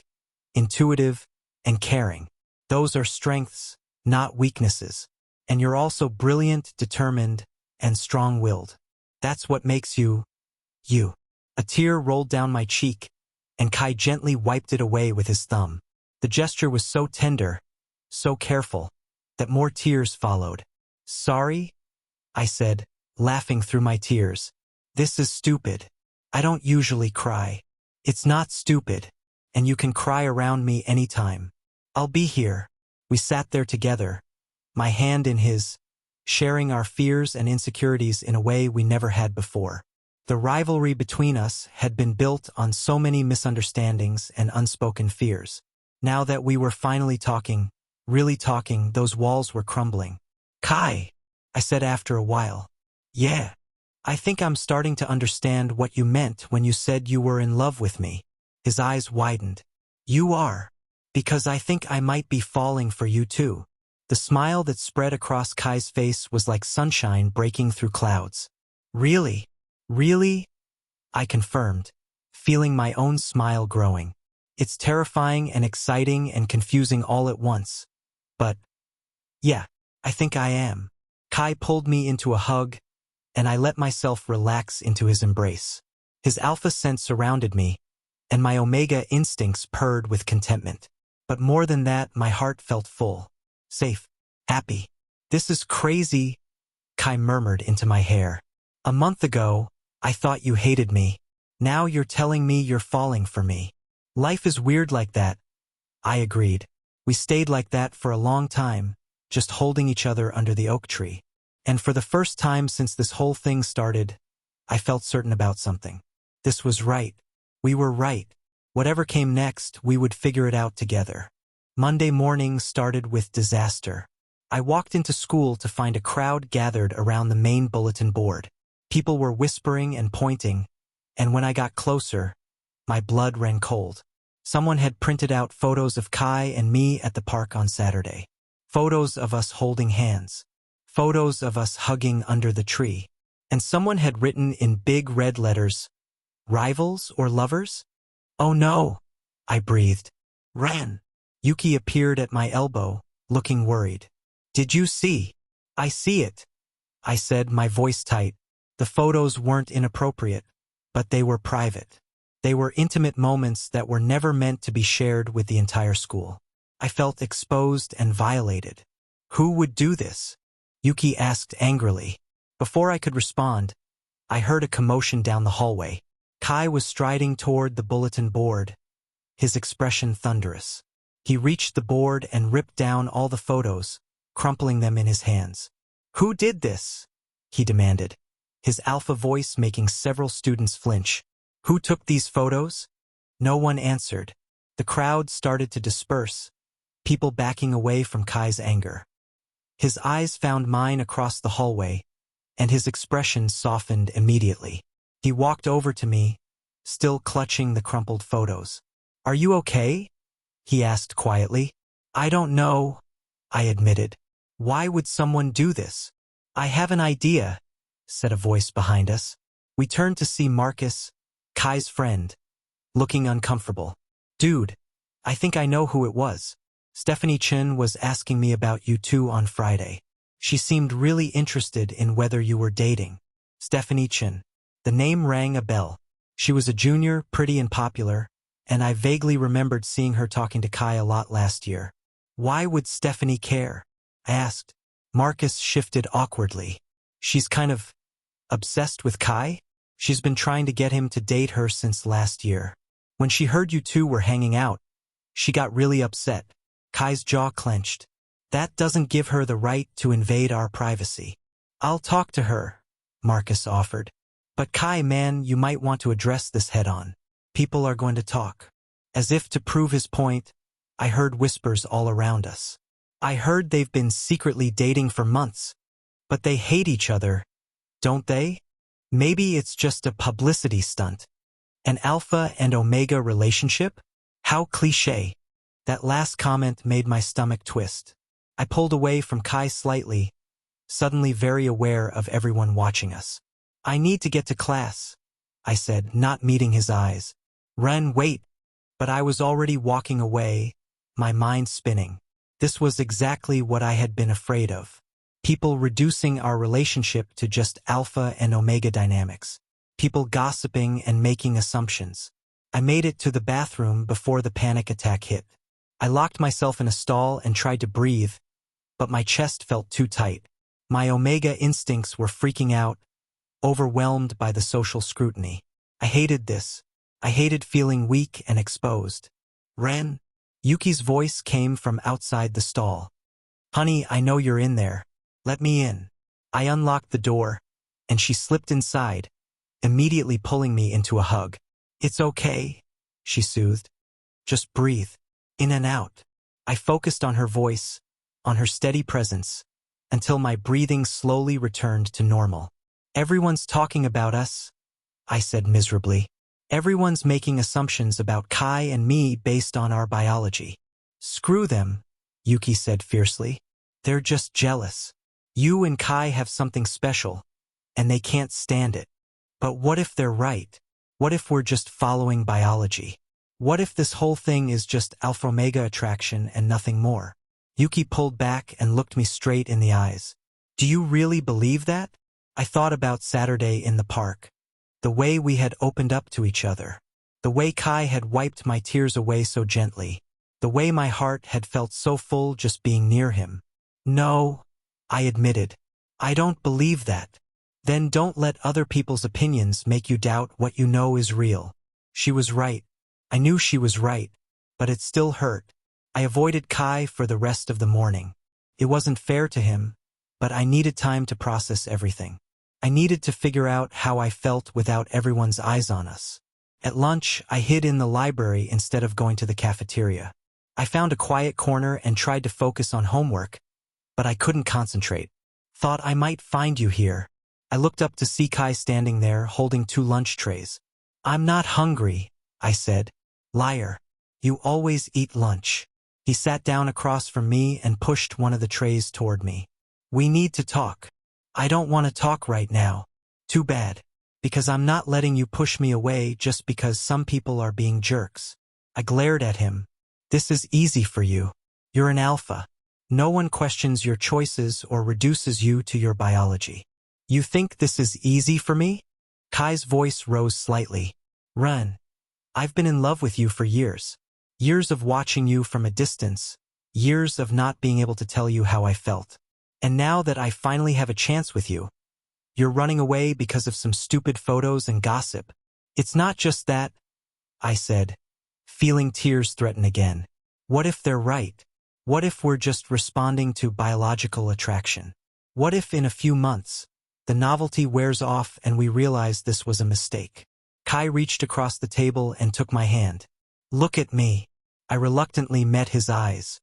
intuitive, and caring. Those are strengths, not weaknesses. And you're also brilliant, determined, and strong-willed. That's what makes you, you. A tear rolled down my cheek, and Kai gently wiped it away with his thumb. The gesture was so tender, so careful, that more tears followed. Sorry? I said, laughing through my tears. This is stupid. I don't usually cry. It's not stupid, and you can cry around me anytime. I'll be here. We sat there together, my hand in his, sharing our fears and insecurities in a way we never had before. The rivalry between us had been built on so many misunderstandings and unspoken fears. Now that we were finally talking, really talking, those walls were crumbling. Kai, I said after a while. Yeah. I think I'm starting to understand what you meant when you said you were in love with me. His eyes widened. You are. Because I think I might be falling for you too. The smile that spread across Kai's face was like sunshine breaking through clouds. Really? Really? I confirmed, feeling my own smile growing. It's terrifying and exciting and confusing all at once. But, yeah, I think I am. Kai pulled me into a hug, and I let myself relax into his embrace. His alpha sense surrounded me, and my Omega instincts purred with contentment. But more than that, my heart felt full, safe, happy. This is crazy, Kai murmured into my hair. A month ago, I thought you hated me. Now you're telling me you're falling for me. Life is weird like that. I agreed. We stayed like that for a long time, just holding each other under the oak tree. And for the first time since this whole thing started, I felt certain about something. This was right. We were right. Whatever came next, we would figure it out together. Monday morning started with disaster. I walked into school to find a crowd gathered around the main bulletin board. People were whispering and pointing, and when I got closer, my blood ran cold. Someone had printed out photos of Kai and me at the park on Saturday. Photos of us holding hands. Photos of us hugging under the tree. And someone had written in big red letters, "Rivals or lovers?" Oh no, I breathed. Ran. Yuki appeared at my elbow, looking worried. Did you see? I see it, I said, my voice tight. The photos weren't inappropriate, but they were private. They were intimate moments that were never meant to be shared with the entire school. I felt exposed and violated. Who would do this? Yuki asked angrily. Before I could respond, I heard a commotion down the hallway. Kai was striding toward the bulletin board, his expression thunderous. He reached the board and ripped down all the photos, crumpling them in his hands. Who did this? He demanded, his alpha voice making several students flinch. Who took these photos? No one answered. The crowd started to disperse, people backing away from Kai's anger. His eyes found mine across the hallway, and his expression softened immediately. He walked over to me, still clutching the crumpled photos. Are you okay? He asked quietly. I don't know, I admitted. Why would someone do this? I have an idea, said a voice behind us. We turned to see Marcus, Kai's friend, looking uncomfortable. Dude, I think I know who it was. Stephanie Chen was asking me about you two on Friday. She seemed really interested in whether you were dating. Stephanie Chen. The name rang a bell. She was a junior, pretty and popular, and I vaguely remembered seeing her talking to Kai a lot last year. Why would Stephanie care? I asked. Marcus shifted awkwardly. She's kind of obsessed with Kai? She's been trying to get him to date her since last year. When she heard you two were hanging out, she got really upset. Kai's jaw clenched. That doesn't give her the right to invade our privacy. I'll talk to her, Marcus offered. But Kai, man, you might want to address this head-on. People are going to talk. As if to prove his point, I heard whispers all around us. I heard they've been secretly dating for months. But they hate each other, don't they? Maybe it's just a publicity stunt. An alpha and omega relationship? How cliché. That last comment made my stomach twist. I pulled away from Kai slightly, suddenly very aware of everyone watching us. I need to get to class, I said, not meeting his eyes. Ren, wait. But I was already walking away, my mind spinning. This was exactly what I had been afraid of. People reducing our relationship to just alpha and omega dynamics. People gossiping and making assumptions. I made it to the bathroom before the panic attack hit. I locked myself in a stall and tried to breathe, but my chest felt too tight. My omega instincts were freaking out, overwhelmed by the social scrutiny. I hated this. I hated feeling weak and exposed. Ren? Yuki's voice came from outside the stall. Honey, I know you're in there. Let me in. I unlocked the door, and she slipped inside, immediately pulling me into a hug. It's okay, she soothed. Just breathe. In and out. I focused on her voice, on her steady presence, until my breathing slowly returned to normal. Everyone's talking about us, I said miserably. Everyone's making assumptions about Kai and me based on our biology. Screw them, Yuki said fiercely. They're just jealous. You and Kai have something special, and they can't stand it. But what if they're right? What if we're just following biology? What if this whole thing is just alpha-omega attraction and nothing more? Yuki pulled back and looked me straight in the eyes. Do you really believe that? I thought about Saturday in the park. The way we had opened up to each other. The way Kai had wiped my tears away so gently. The way my heart had felt so full just being near him. No, I admitted. I don't believe that. Then don't let other people's opinions make you doubt what you know is real. She was right. I knew she was right, but it still hurt. I avoided Kai for the rest of the morning. It wasn't fair to him, but I needed time to process everything. I needed to figure out how I felt without everyone's eyes on us. At lunch, I hid in the library instead of going to the cafeteria. I found a quiet corner and tried to focus on homework, but I couldn't concentrate. Thought I might find you here. I looked up to see Kai standing there holding 2 lunch trays. I'm not hungry, I said. Liar. You always eat lunch. He sat down across from me and pushed one of the trays toward me. We need to talk. I don't want to talk right now. Too bad. Because I'm not letting you push me away just because some people are being jerks. I glared at him. This is easy for you. You're an alpha. No one questions your choices or reduces you to your biology. You think this is easy for me? Kai's voice rose slightly. Run. I've been in love with you for years. Years of watching you from a distance. Years of not being able to tell you how I felt. And now that I finally have a chance with you, you're running away because of some stupid photos and gossip. It's not just that, I said, feeling tears threaten again. What if they're right? What if we're just responding to biological attraction? What if in a few months, the novelty wears off and we realize this was a mistake? Kai reached across the table and took my hand. Look at me. I reluctantly met his eyes.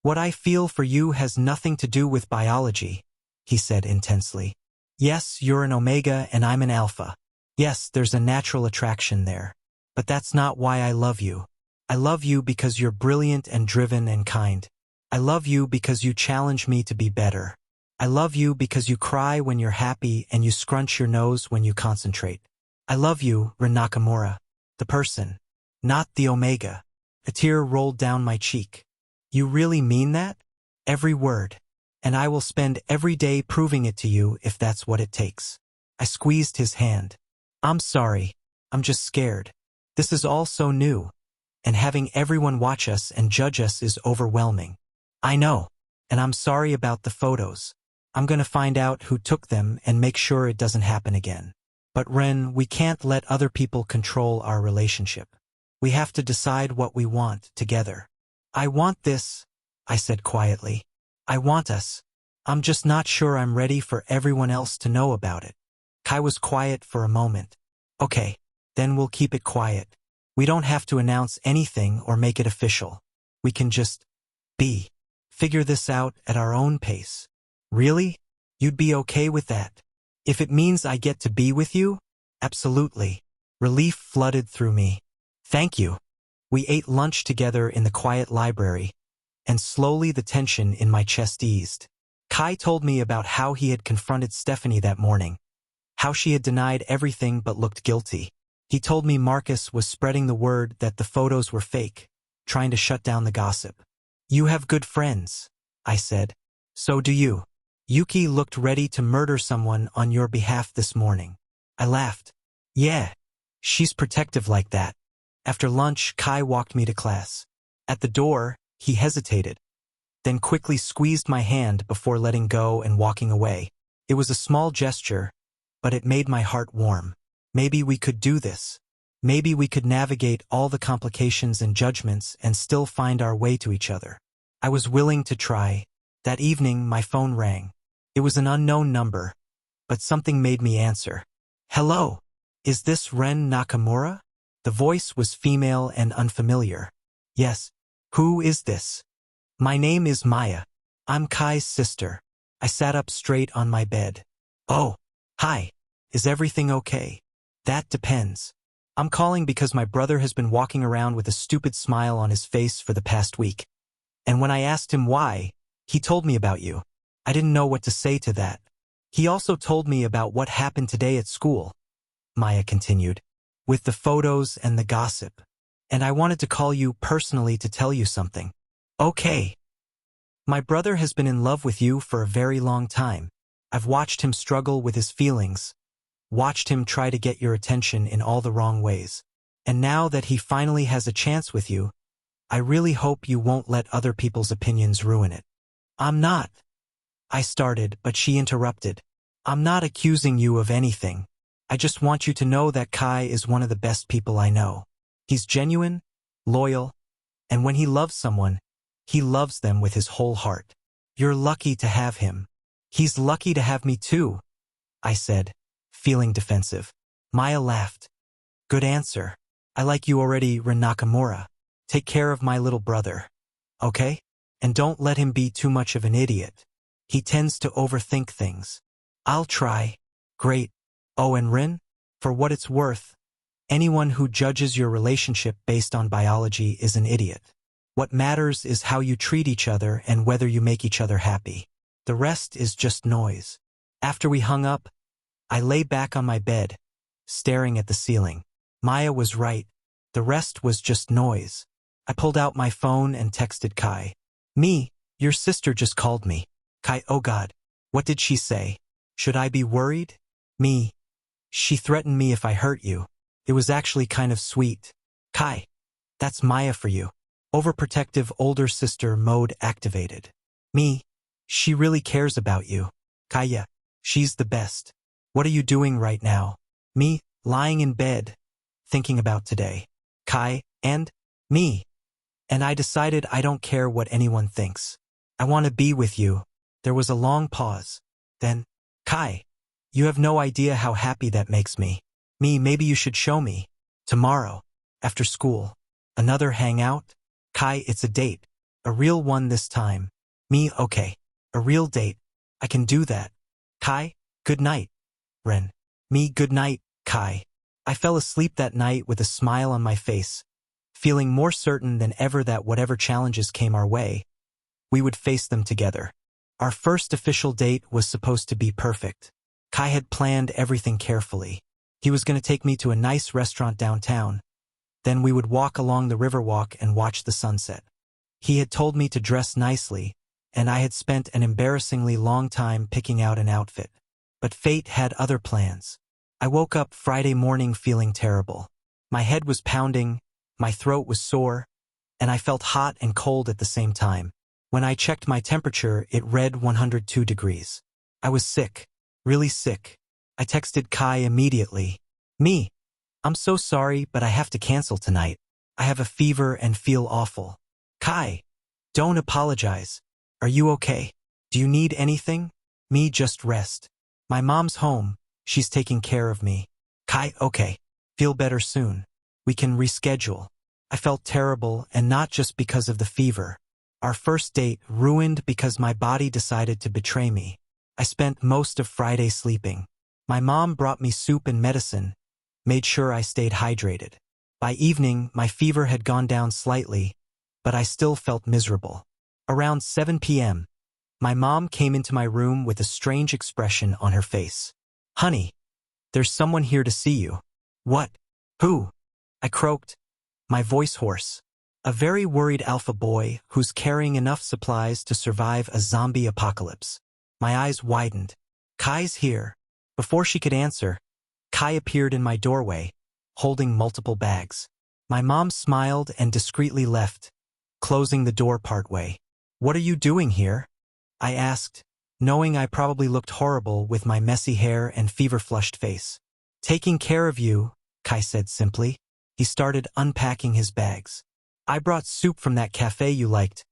What I feel for you has nothing to do with biology, he said intensely. Yes, you're an omega and I'm an alpha. Yes, there's a natural attraction there. But that's not why I love you. I love you because you're brilliant and driven and kind. I love you because you challenge me to be better. I love you because you cry when you're happy and you scrunch your nose when you concentrate. I love you, Rin Nakamura. The person. Not the Omega. A tear rolled down my cheek. You really mean that? Every word. And I will spend every day proving it to you if that's what it takes. I squeezed his hand. I'm sorry. I'm just scared. This is all so new. And having everyone watch us and judge us is overwhelming. I know. And I'm sorry about the photos. I'm gonna find out who took them and make sure it doesn't happen again. But Ren, we can't let other people control our relationship. We have to decide what we want together. I want this, I said quietly. I want us. I'm just not sure I'm ready for everyone else to know about it. Kai was quiet for a moment. Okay, then we'll keep it quiet. We don't have to announce anything or make it official. We can just be. Figure this out at our own pace. Really? You'd be okay with that? If it means I get to be with you? Absolutely. Relief flooded through me. Thank you. We ate lunch together in the quiet library, and slowly the tension in my chest eased. Kai told me about how he had confronted Stephanie that morning, how she had denied everything but looked guilty. He told me Marcus was spreading the word that the photos were fake, trying to shut down the gossip. You have good friends, I said. So do you. Yuki looked ready to murder someone on your behalf this morning. I laughed. Yeah, she's protective like that. After lunch, Kai walked me to class. At the door, he hesitated, then quickly squeezed my hand before letting go and walking away. It was a small gesture, but it made my heart warm. Maybe we could do this. Maybe we could navigate all the complications and judgments and still find our way to each other. I was willing to try. That evening, my phone rang. It was an unknown number, but something made me answer. Hello, is this Ren Nakamura? The voice was female and unfamiliar. Yes. Who is this? My name is Maya. I'm Kai's sister. I sat up straight on my bed. Oh, hi. Is everything okay? That depends. I'm calling because my brother has been walking around with a stupid smile on his face for the past week. And when I asked him why, he told me about you. I didn't know what to say to that. He also told me about what happened today at school, Maya continued, with the photos and the gossip. And I wanted to call you personally to tell you something. Okay. My brother has been in love with you for a very long time. I've watched him struggle with his feelings, watched him try to get your attention in all the wrong ways. And now that he finally has a chance with you, I really hope you won't let other people's opinions ruin it. I'm not. I started, but she interrupted. I'm not accusing you of anything. I just want you to know that Kai is one of the best people I know. He's genuine, loyal, and when he loves someone, he loves them with his whole heart. You're lucky to have him. He's lucky to have me too, I said, feeling defensive. Maya laughed. Good answer. I like you already, Rin Nakamura. Take care of my little brother. Okay? And don't let him be too much of an idiot. He tends to overthink things. I'll try. Great. Oh, and Rin, for what it's worth, anyone who judges your relationship based on biology is an idiot. What matters is how you treat each other and whether you make each other happy. The rest is just noise. After we hung up, I lay back on my bed, staring at the ceiling. Maya was right. The rest was just noise. I pulled out my phone and texted Kai. Me, your sister just called me. Kai, oh God. What did she say? Should I be worried? Me. She threatened me if I hurt you. It was actually kind of sweet. Kai. That's Maya for you. Overprotective older sister mode activated. Me. She really cares about you. Kaya. She's the best. What are you doing right now? Me. Lying in bed. Thinking about today. Kai. And? Me. And I decided I don't care what anyone thinks. I want to be with you. There was a long pause. Then, Kai. You have no idea how happy that makes me. Me, maybe you should show me. Tomorrow. After school. Another hangout? Kai, it's a date. A real one this time. Me, okay. A real date. I can do that. Kai, good night. Ren. Me, good night, Kai. I fell asleep that night with a smile on my face, feeling more certain than ever that whatever challenges came our way, we would face them together. Our first official date was supposed to be perfect. Kai had planned everything carefully. He was going to take me to a nice restaurant downtown. Then we would walk along the riverwalk and watch the sunset. He had told me to dress nicely, and I had spent an embarrassingly long time picking out an outfit. But fate had other plans. I woke up Friday morning feeling terrible. My head was pounding, my throat was sore, and I felt hot and cold at the same time. When I checked my temperature, it read 102 degrees. I was sick, really sick. I texted Kai immediately. Me, I'm so sorry, but I have to cancel tonight. I have a fever and feel awful. Kai, don't apologize. Are you okay? Do you need anything? Me, just rest. My mom's home. She's taking care of me. Kai, okay. Feel better soon. We can reschedule. I felt terrible, and not just because of the fever. Our first date ruined because my body decided to betray me. I spent most of Friday sleeping. My mom brought me soup and medicine, made sure I stayed hydrated. By evening, my fever had gone down slightly, but I still felt miserable. Around 7 p.m., my mom came into my room with a strange expression on her face. Honey, there's someone here to see you. What? Who? I croaked, my voice hoarse. A very worried alpha boy who's carrying enough supplies to survive a zombie apocalypse. My eyes widened. Kai's here. Before she could answer, Kai appeared in my doorway, holding multiple bags. My mom smiled and discreetly left, closing the door partway. What are you doing here? I asked, knowing I probably looked horrible with my messy hair and fever-flushed face. Taking care of you, Kai said simply. He started unpacking his bags. I brought soup from that cafe you liked.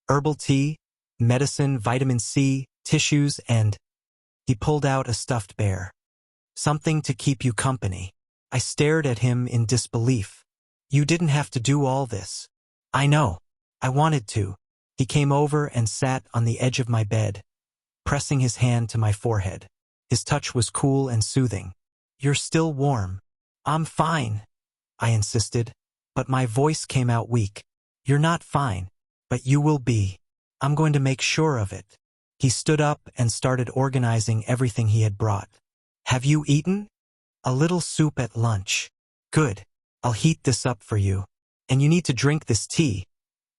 Herbal tea, medicine, vitamin C, tissues, and... He pulled out a stuffed bear. Something to keep you company. I stared at him in disbelief. You didn't have to do all this. I know. I wanted to. He came over and sat on the edge of my bed, pressing his hand to my forehead. His touch was cool and soothing. You're still warm. I'm fine, I insisted, but my voice came out weak. You're not fine, but you will be. I'm going to make sure of it. He stood up and started organizing everything he had brought. Have you eaten? A little soup at lunch. Good. I'll heat this up for you. And you need to drink this tea.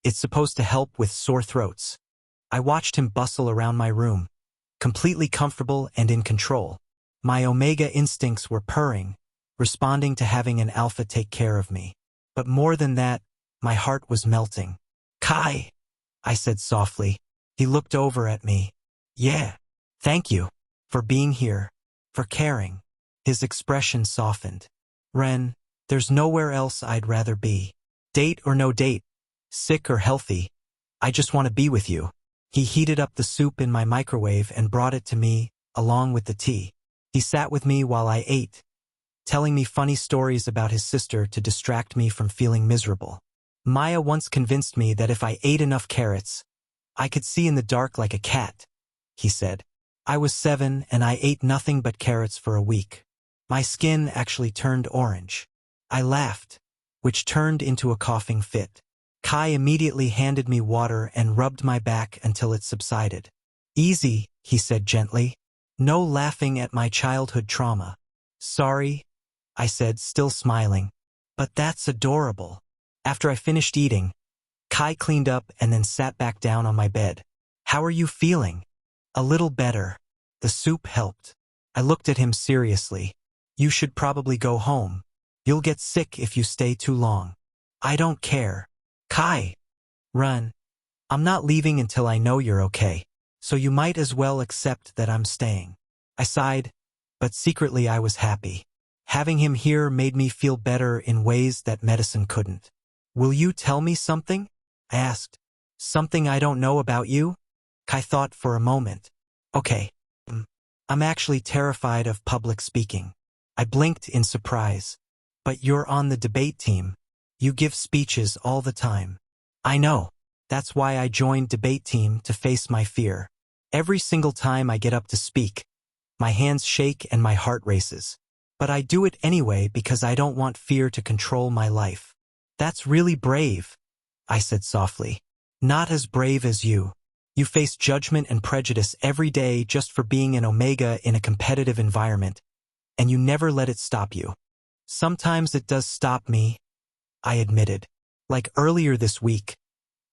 It's supposed to help with sore throats. I watched him bustle around my room, completely comfortable and in control. My omega instincts were purring, responding to having an alpha take care of me. But more than that, my heart was melting. Kai, I said softly. He looked over at me. Yeah, thank you for being here, for caring. His expression softened. Ren, there's nowhere else I'd rather be. Date or no date, sick or healthy, I just want to be with you. He heated up the soup in my microwave and brought it to me, along with the tea. He sat with me while I ate, telling me funny stories about his sister to distract me from feeling miserable. Maya once convinced me that if I ate enough carrots, I could see in the dark like a cat, he said. I was 7 and I ate nothing but carrots for a week. My skin actually turned orange. I laughed, which turned into a coughing fit. Kai immediately handed me water and rubbed my back until it subsided. Easy, he said gently. No laughing at my childhood trauma. Sorry, I said, still smiling. But that's adorable. After I finished eating, Kai cleaned up and then sat back down on my bed. How are you feeling? A little better. The soup helped. I looked at him seriously. You should probably go home. You'll get sick if you stay too long. I don't care. Kai, run. I'm not leaving until I know you're okay, so you might as well accept that I'm staying. I sighed, but secretly I was happy. Having him here made me feel better in ways that medicine couldn't. Will you tell me something? I asked. Something I don't know about you? Kai thought for a moment. Okay. I'm actually terrified of public speaking. I blinked in surprise. But you're on the debate team. You give speeches all the time. I know. That's why I joined debate team to face my fear. Every single time I get up to speak, my hands shake and my heart races. But I do it anyway because I don't want fear to control my life. That's really brave, I said softly. Not as brave as you. You face judgment and prejudice every day just for being an omega in a competitive environment, and you never let it stop you. Sometimes it does stop me, I admitted. Like earlier this week,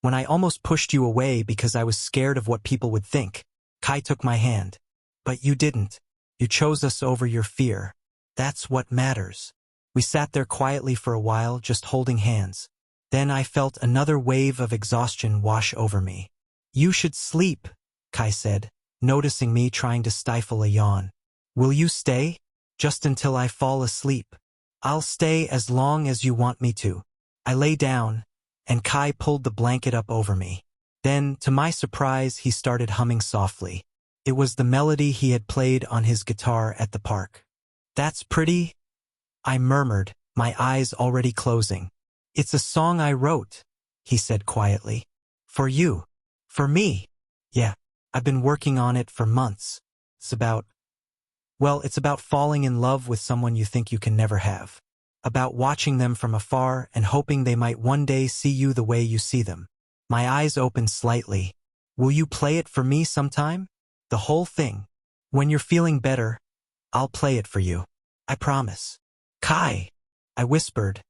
when I almost pushed you away because I was scared of what people would think. Kai took my hand. But you didn't. You chose us over your fear. That's what matters. We sat there quietly for a while, just holding hands. Then I felt another wave of exhaustion wash over me. You should sleep, Kai said, noticing me trying to stifle a yawn. Will you stay? Just until I fall asleep. I'll stay as long as you want me to. I lay down, and Kai pulled the blanket up over me. Then, to my surprise, he started humming softly. It was the melody he had played on his guitar at the park. That's pretty, I murmured, my eyes already closing. It's a song I wrote, he said quietly. For you. For me. Yeah, I've been working on it for months. It's about falling in love with someone you think you can never have. About watching them from afar and hoping they might one day see you the way you see them. My eyes opened slightly. Will you play it for me sometime? The whole thing. When you're feeling better, I'll play it for you. I promise. Kai, I whispered,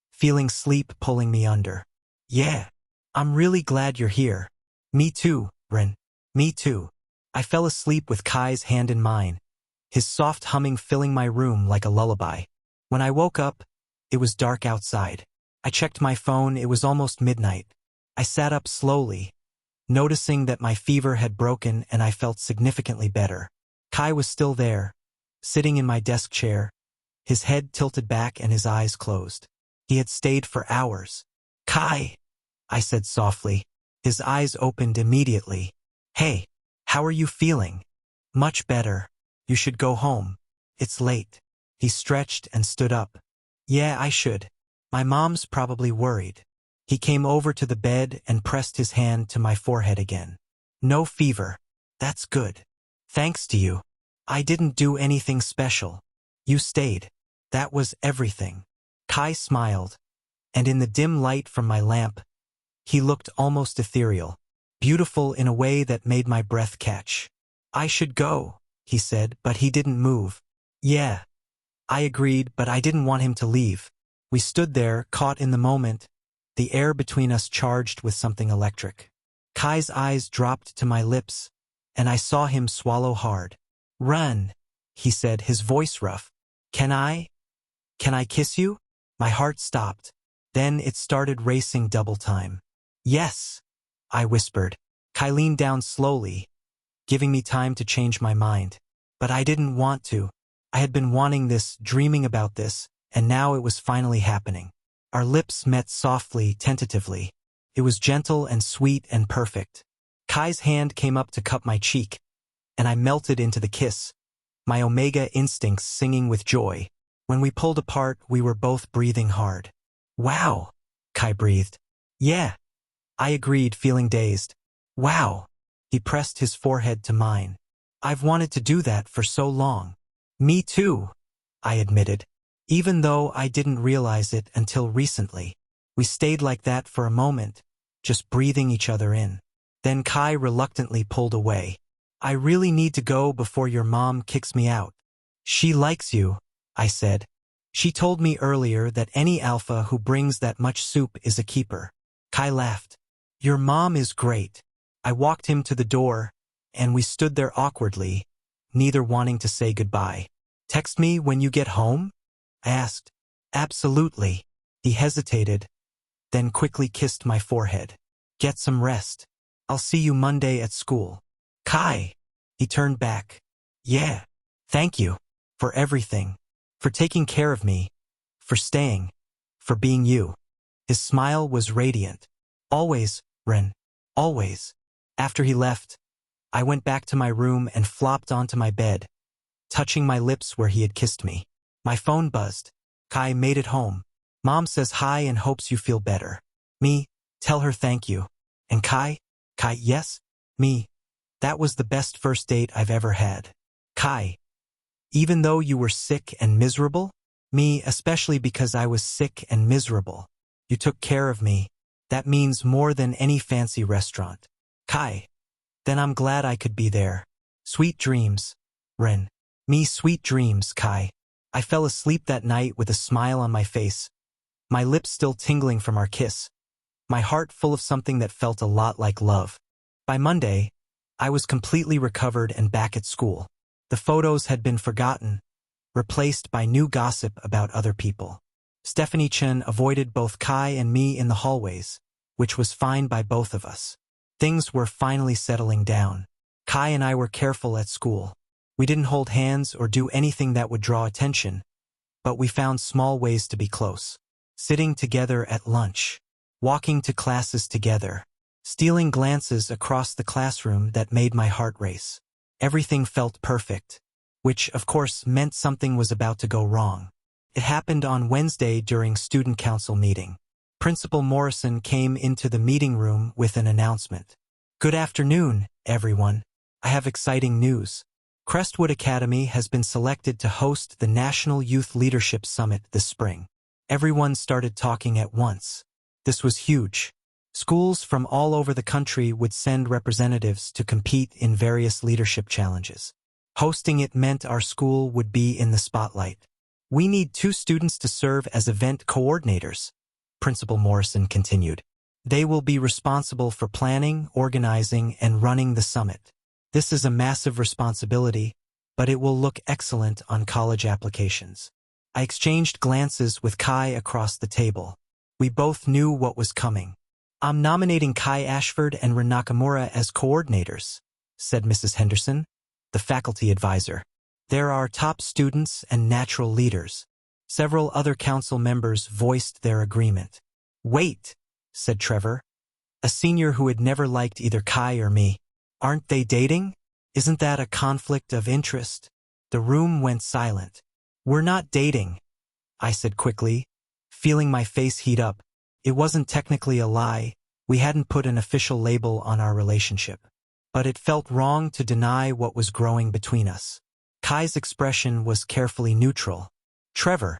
feeling sleep pulling me under. Yeah, I'm really glad you're here. Me too, Ren. Me too. I fell asleep with Kai's hand in mine, his soft humming filling my room like a lullaby. When I woke up, it was dark outside. I checked my phone, it was almost midnight. I sat up slowly, noticing that my fever had broken and I felt significantly better. Kai was still there, sitting in my desk chair, his head tilted back and his eyes closed. He had stayed for hours. Kai, I said softly. His eyes opened immediately. Hey, how are you feeling? Much better. You should go home. It's late. He stretched and stood up. Yeah, I should. My mom's probably worried. He came over to the bed and pressed his hand to my forehead again. No fever. That's good. Thanks to you. I didn't do anything special. You stayed. That was everything. Kai smiled, and in the dim light from my lamp, he looked almost ethereal, beautiful in a way that made my breath catch. I should go, he said, but he didn't move. Yeah, I agreed, but I didn't want him to leave. We stood there, caught in the moment, the air between us charged with something electric. Kai's eyes dropped to my lips, and I saw him swallow hard. Run, he said, his voice rough. Can I kiss you? My heart stopped. Then it started racing double time. Yes, I whispered. Kai leaned down slowly, giving me time to change my mind. But I didn't want to. I had been wanting this, dreaming about this, and now it was finally happening. Our lips met softly, tentatively. It was gentle and sweet and perfect. Kai's hand came up to cup my cheek, and I melted into the kiss, my omega instincts singing with joy. When we pulled apart, we were both breathing hard. Wow, Kai breathed. Yeah, I agreed, feeling dazed. Wow, he pressed his forehead to mine. I've wanted to do that for so long. Me too, I admitted, even though I didn't realize it until recently. We stayed like that for a moment, just breathing each other in. Then Kai reluctantly pulled away. I really need to go before your mom kicks me out. She likes you, I said. She told me earlier that any alpha who brings that much soup is a keeper. Kai laughed. Your mom is great. I walked him to the door, and we stood there awkwardly, neither wanting to say goodbye. Text me when you get home? I asked. Absolutely. He hesitated, then quickly kissed my forehead. Get some rest. I'll see you Monday at school. Kai. He turned back. Yeah. Thank you. For everything. For taking care of me. For staying. For being you. His smile was radiant. Always, Ren. Always. After he left, I went back to my room and flopped onto my bed, touching my lips where he had kissed me. My phone buzzed. Kai made it home. Mom says hi and hopes you feel better. Me, tell her thank you. And Kai? Kai, yes? Me. That was the best first date I've ever had. Kai. Even though you were sick and miserable? Me, especially because I was sick and miserable. You took care of me. That means more than any fancy restaurant. Kai. Then I'm glad I could be there. Sweet dreams, Ren. Me sweet dreams, Kai. I fell asleep that night with a smile on my face, my lips still tingling from our kiss, my heart full of something that felt a lot like love. By Monday, I was completely recovered and back at school. The photos had been forgotten, replaced by new gossip about other people. Stephanie Chen avoided both Kai and me in the hallways, which was fine by both of us. Things were finally settling down. Kai and I were careful at school. We didn't hold hands or do anything that would draw attention, but we found small ways to be close. Sitting together at lunch, walking to classes together, stealing glances across the classroom that made my heart race. Everything felt perfect, which of course meant something was about to go wrong. It happened on Wednesday during student council meeting. Principal Morrison came into the meeting room with an announcement. Good afternoon, everyone. I have exciting news. Crestwood Academy has been selected to host the National Youth Leadership Summit this spring. Everyone started talking at once. This was huge. Schools from all over the country would send representatives to compete in various leadership challenges. Hosting it meant our school would be in the spotlight. We need 2 students to serve as event coordinators, Principal Morrison continued. They will be responsible for planning, organizing, and running the summit. This is a massive responsibility, but it will look excellent on college applications. I exchanged glances with Kai across the table. We both knew what was coming. I'm nominating Kai Ashford and Ren Nakamura as coordinators, said Mrs. Henderson, the faculty advisor. They're our top students and natural leaders. Several other council members voiced their agreement. Wait, said Trevor, a senior who had never liked either Kai or me. Aren't they dating? Isn't that a conflict of interest? The room went silent. We're not dating, I said quickly, feeling my face heat up. It wasn't technically a lie. We hadn't put an official label on our relationship. But it felt wrong to deny what was growing between us. Kai's expression was carefully neutral. Trevor,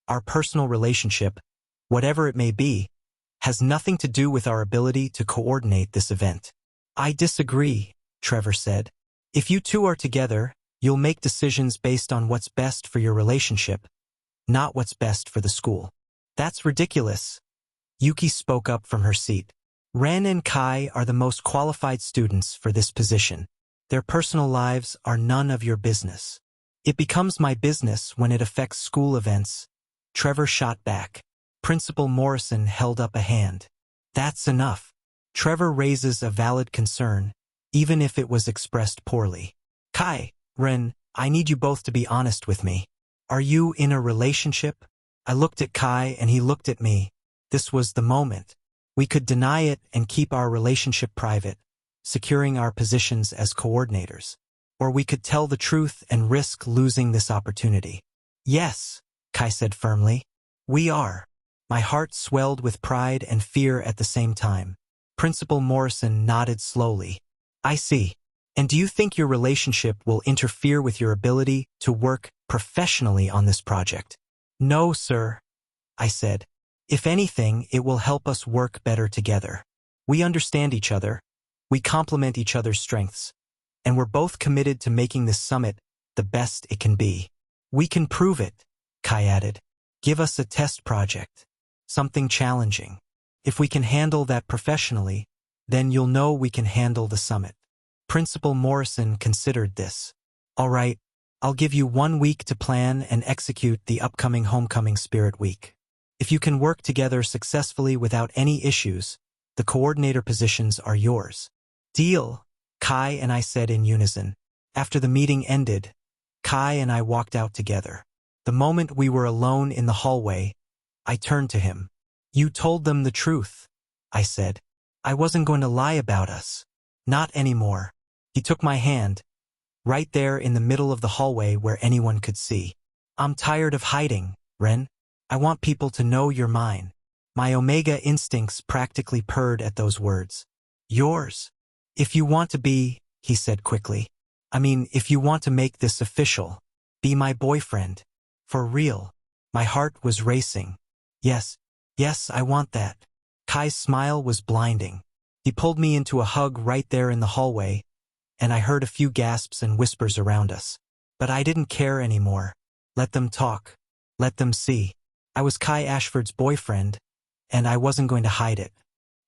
our personal relationship, whatever it may be, has nothing to do with our ability to coordinate this event. I disagree, Trevor said. If you 2 are together, you'll make decisions based on what's best for your relationship, not what's best for the school. That's ridiculous. Yuki spoke up from her seat. Ren and Kai are the most qualified students for this position. Their personal lives are none of your business. It becomes my business when it affects school events. Trevor shot back. Principal Morrison held up a hand. That's enough. Trevor raises a valid concern, even if it was expressed poorly. Kai, Ren, I need you both to be honest with me. Are you in a relationship? I looked at Kai and he looked at me. This was the moment. We could deny it and keep our relationship private, securing our positions as coordinators. Or we could tell the truth and risk losing this opportunity. Yes, Kai said firmly. We are. My heart swelled with pride and fear at the same time. Principal Morrison nodded slowly. I see. And do you think your relationship will interfere with your ability to work professionally on this project? No, sir, I said. If anything, it will help us work better together. We understand each other. We complement each other's strengths. And we're both committed to making this summit the best it can be. We can prove it, Kai added. Give us a test project. Something challenging. If we can handle that professionally, then you'll know we can handle the summit. Principal Morrison considered this. All right, I'll give you 1 week to plan and execute the upcoming Homecoming Spirit Week. If you can work together successfully without any issues, the coordinator positions are yours. Deal, Kai and I said in unison. After the meeting ended, Kai and I walked out together. The moment we were alone in the hallway, I turned to him. You told them the truth, I said. I wasn't going to lie about us. Not anymore. He took my hand, right there in the middle of the hallway where anyone could see. I'm tired of hiding, Ren. I want people to know you're mine. My Omega instincts practically purred at those words. Yours. If you want to be, he said quickly. If you want to make this official, be my boyfriend. For real. My heart was racing. Yes, I want that. Kai's smile was blinding. He pulled me into a hug right there in the hallway, and I heard a few gasps and whispers around us. But I didn't care anymore. Let them talk. Let them see. I was Kai Ashford's boyfriend, and I wasn't going to hide it.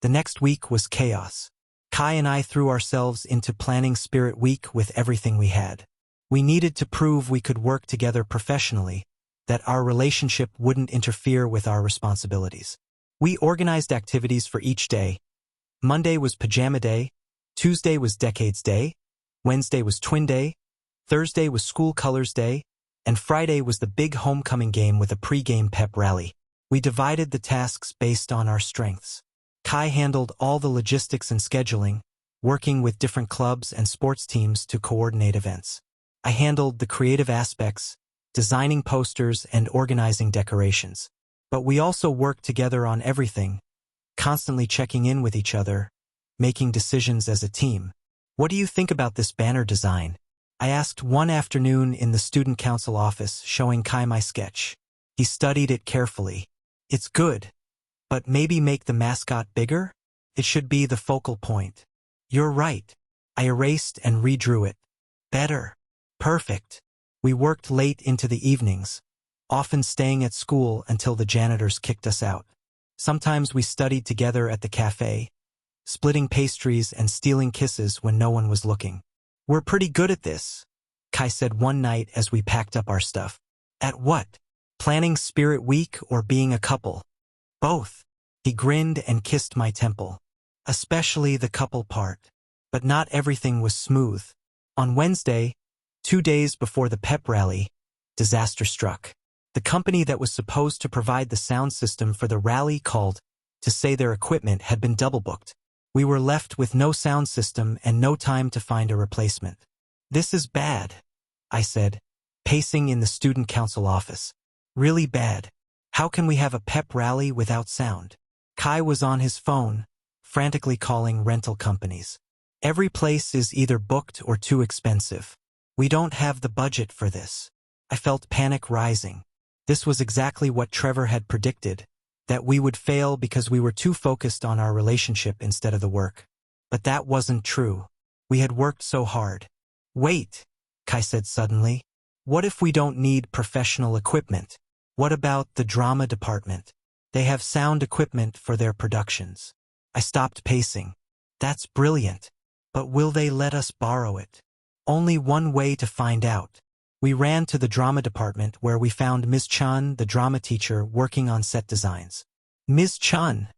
The next week was chaos. Kai and I threw ourselves into planning Spirit Week with everything we had. We needed to prove we could work together professionally, that our relationship wouldn't interfere with our responsibilities. We organized activities for each day. Monday was Pajama Day, Tuesday was Decades Day, Wednesday was Twin Day, Thursday was School Colors Day, and Friday was the big homecoming game with a pre-game pep rally. We divided the tasks based on our strengths. Kai handled all the logistics and scheduling, working with different clubs and sports teams to coordinate events. I handled the creative aspects, designing posters and organizing decorations. But we also worked together on everything, constantly checking in with each other, making decisions as a team. What do you think about this banner design? I asked one afternoon in the student council office, showing Kai my sketch. He studied it carefully. It's good, but maybe make the mascot bigger? It should be the focal point. You're right. I erased and redrew it. Better. Perfect. We worked late into the evenings, often staying at school until the janitors kicked us out. Sometimes we studied together at the cafe, splitting pastries and stealing kisses when no one was looking. We're pretty good at this, Kai said one night as we packed up our stuff. At what? Planning Spirit Week or being a couple? Both. He grinned and kissed my temple. Especially the couple part. But not everything was smooth. On Wednesday, 2 days before the pep rally, disaster struck. The company that was supposed to provide the sound system for the rally called to say their equipment had been double booked. We were left with no sound system and no time to find a replacement. This is bad, I said, pacing in the student council office. Really bad. How can we have a pep rally without sound? Kai was on his phone, frantically calling rental companies. Every place is either booked or too expensive. We don't have the budget for this. I felt panic rising. This was exactly what Trevor had predicted, that we would fail because we were too focused on our relationship instead of the work. But that wasn't true. We had worked so hard. Wait, Kai said suddenly. What if we don't need professional equipment? What about the drama department? They have sound equipment for their productions. I stopped pacing. That's brilliant. But will they let us borrow it? Only one way to find out. We ran to the drama department where we found Ms. Chun, the drama teacher, working on set designs. Ms. Chun,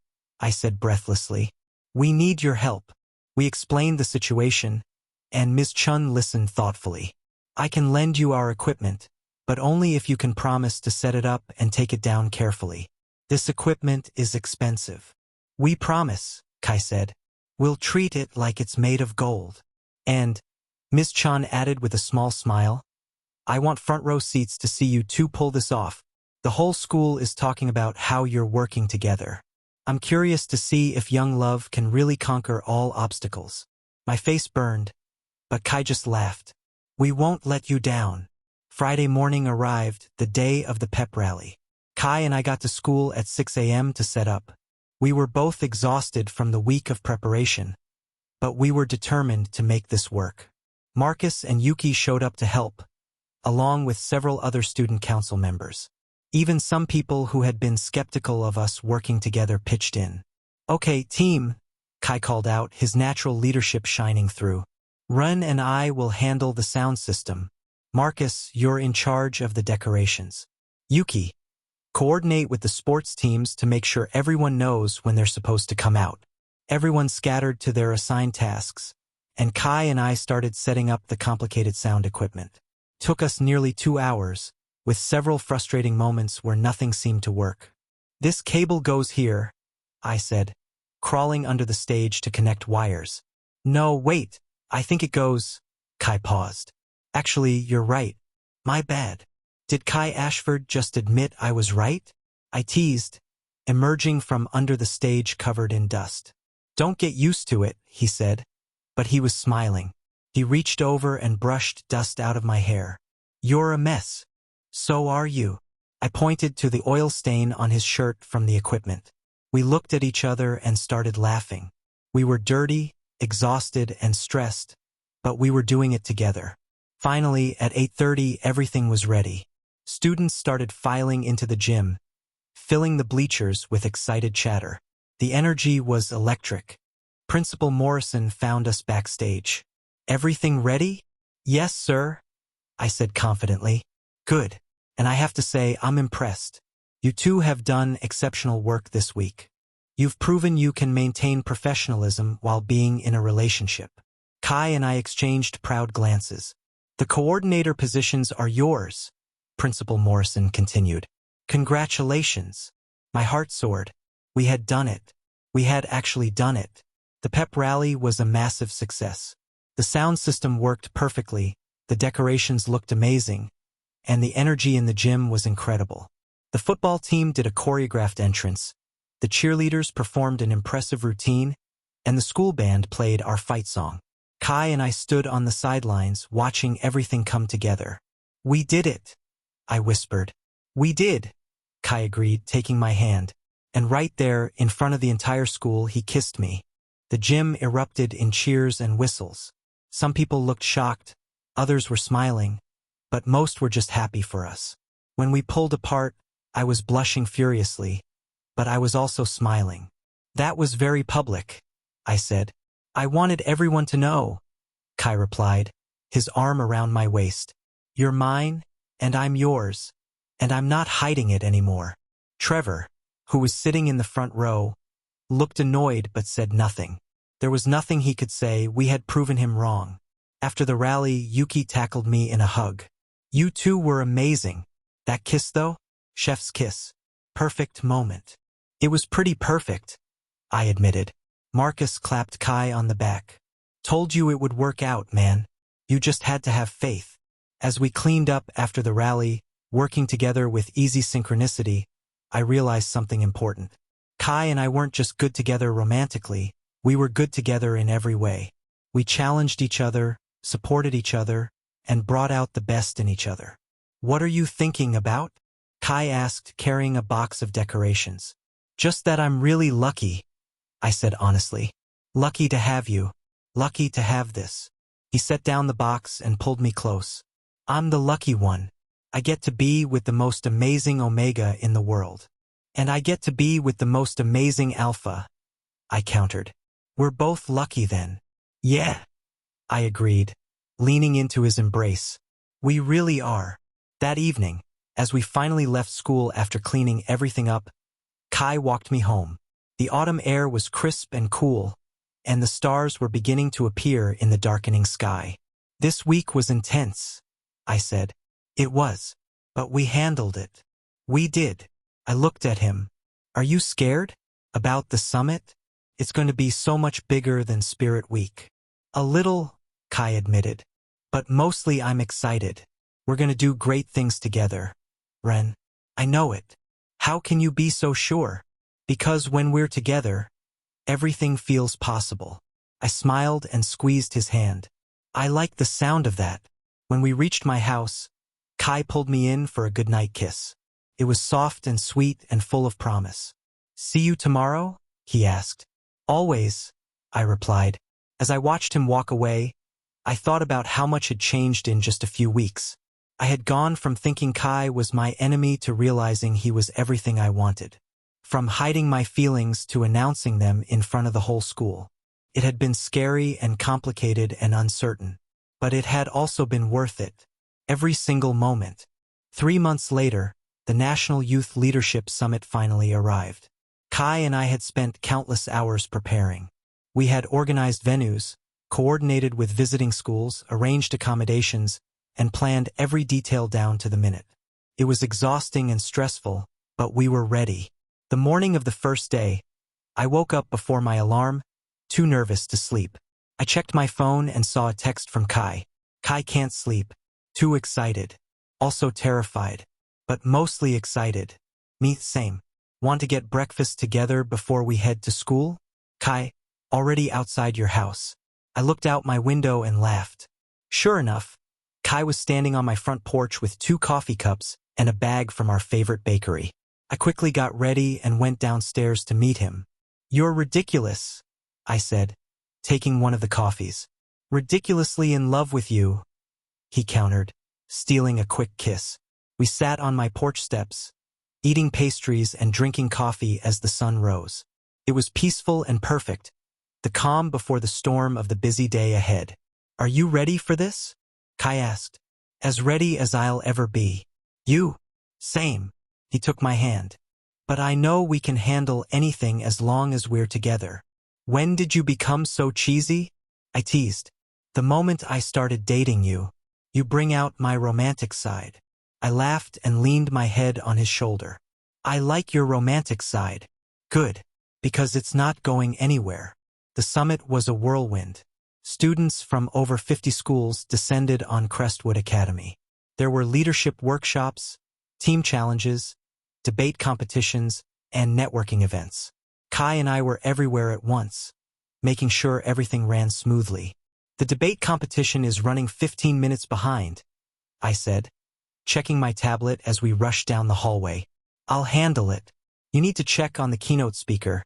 I said breathlessly, we need your help. We explained the situation, and Ms. Chun listened thoughtfully. I can lend you our equipment, but only if you can promise to set it up and take it down carefully. This equipment is expensive. We promise, Kai said. We'll treat it like it's made of gold. And, Ms. Chun added with a small smile, I want front row seats to see you two pull this off. The whole school is talking about how you're working together. I'm curious to see if young love can really conquer all obstacles. My face burned, but Kai just laughed. We won't let you down. Friday morning arrived, the day of the pep rally. Kai and I got to school at 6 a.m. to set up. We were both exhausted from the week of preparation, but we were determined to make this work. Marcus and Yuki showed up to help, along with several other student council members. Even some people who had been skeptical of us working together pitched in. Okay, team, Kai called out, his natural leadership shining through. Run and I will handle the sound system. Marcus, you're in charge of the decorations. Yuki, coordinate with the sports teams to make sure everyone knows when they're supposed to come out. Everyone scattered to their assigned tasks, and Kai and I started setting up the complicated sound equipment. Took us nearly 2 hours, with several frustrating moments where nothing seemed to work. This cable goes here, I said, crawling under the stage to connect wires. No, wait, I think it goes. Kai paused. Actually, you're right. My bad. Did Kai Ashford just admit I was right? I teased, emerging from under the stage covered in dust. Don't get used to it, he said, but he was smiling. He reached over and brushed dust out of my hair. You're a mess. So are you. I pointed to the oil stain on his shirt from the equipment. We looked at each other and started laughing. We were dirty, exhausted, and stressed, but we were doing it together. Finally, at 8:30, everything was ready. Students started filing into the gym, filling the bleachers with excited chatter. The energy was electric. Principal Morrison found us backstage. "Everything ready?" "Yes, sir," I said confidently. "Good. And I have to say, I'm impressed. You two have done exceptional work this week. You've proven you can maintain professionalism while being in a relationship." Kai and I exchanged proud glances. "The coordinator positions are yours," Principal Morrison continued. "Congratulations." My heart soared. We had done it. We had actually done it. The pep rally was a massive success. The sound system worked perfectly, the decorations looked amazing, and the energy in the gym was incredible. The football team did a choreographed entrance, the cheerleaders performed an impressive routine, and the school band played our fight song. Kai and I stood on the sidelines watching everything come together. "We did it," I whispered. "We did," Kai agreed, taking my hand. And right there, in front of the entire school, he kissed me. The gym erupted in cheers and whistles. Some people looked shocked, others were smiling, but most were just happy for us. When we pulled apart, I was blushing furiously, but I was also smiling. "That was very public," I said. "I wanted everyone to know," Kai replied, his arm around my waist. "You're mine, and I'm yours, and I'm not hiding it anymore." Trevor, who was sitting in the front row, looked annoyed but said nothing. There was nothing he could say. We had proven him wrong. After the rally, Yuki tackled me in a hug. "You two were amazing. That kiss though? Chef's kiss. Perfect moment." "It was pretty perfect," I admitted. Marcus clapped Kai on the back. "Told you it would work out, man. You just had to have faith." As we cleaned up after the rally, working together with easy synchronicity, I realized something important. Kai and I weren't just good together romantically, we were good together in every way. We challenged each other, supported each other, and brought out the best in each other. "What are you thinking about?" Kai asked, carrying a box of decorations. "Just that I'm really lucky," I said honestly. "Lucky to have you. Lucky to have this." He set down the box and pulled me close. "I'm the lucky one. I get to be with the most amazing Omega in the world. And I get to be with the most amazing Alpha," I countered. "We're both lucky then." "Yeah," I agreed, leaning into his embrace. "We really are." That evening, as we finally left school after cleaning everything up, Kai walked me home. The autumn air was crisp and cool, and the stars were beginning to appear in the darkening sky. "This week was intense," I said. "It was. But we handled it." "We did." I looked at him. "Are you scared? About the summit? It's going to be so much bigger than Spirit Week." "A little," Kai admitted. "But mostly I'm excited. We're going to do great things together." "Ren, I know it." "How can you be so sure?" "Because when we're together, everything feels possible." I smiled and squeezed his hand. I liked the sound of that. When we reached my house, Kai pulled me in for a goodnight kiss. It was soft and sweet and full of promise. "See you tomorrow?" he asked. "Always," I replied. As I watched him walk away, I thought about how much had changed in just a few weeks. I had gone from thinking Kai was my enemy to realizing he was everything I wanted. From hiding my feelings to announcing them in front of the whole school. It had been scary and complicated and uncertain. But it had also been worth it. Every single moment. 3 months later, the National Youth Leadership Summit finally arrived. Kai and I had spent countless hours preparing. We had organized venues, coordinated with visiting schools, arranged accommodations, and planned every detail down to the minute. It was exhausting and stressful, but we were ready. The morning of the first day, I woke up before my alarm, too nervous to sleep. I checked my phone and saw a text from Kai. "Kai can't sleep. Too excited. Also terrified. But mostly excited." "Me, same. Want to get breakfast together before we head to school?" "Kai, already outside your house." I looked out my window and laughed. Sure enough, Kai was standing on my front porch with 2 coffee cups and a bag from our favorite bakery. I quickly got ready and went downstairs to meet him. "You're ridiculous," I said, taking one of the coffees. Ridiculously in love with you, he countered, stealing a quick kiss. We sat on my porch steps, eating pastries and drinking coffee as the sun rose. It was peaceful and perfect, the calm before the storm of the busy day ahead. Are you ready for this? Kai asked. As ready as I'll ever be. You? Same. He took my hand. But I know we can handle anything as long as we're together. When did you become so cheesy? I teased. The moment I started dating you. You bring out my romantic side. I laughed and leaned my head on his shoulder. I like your romantic side. Good. Because it's not going anywhere. The summit was a whirlwind. Students from over 50 schools descended on Crestwood Academy. There were leadership workshops, team challenges, debate competitions, and networking events. Kai and I were everywhere at once, making sure everything ran smoothly. The debate competition is running 15 minutes behind, I said, checking my tablet as we rushed down the hallway. I'll handle it. You need to check on the keynote speaker.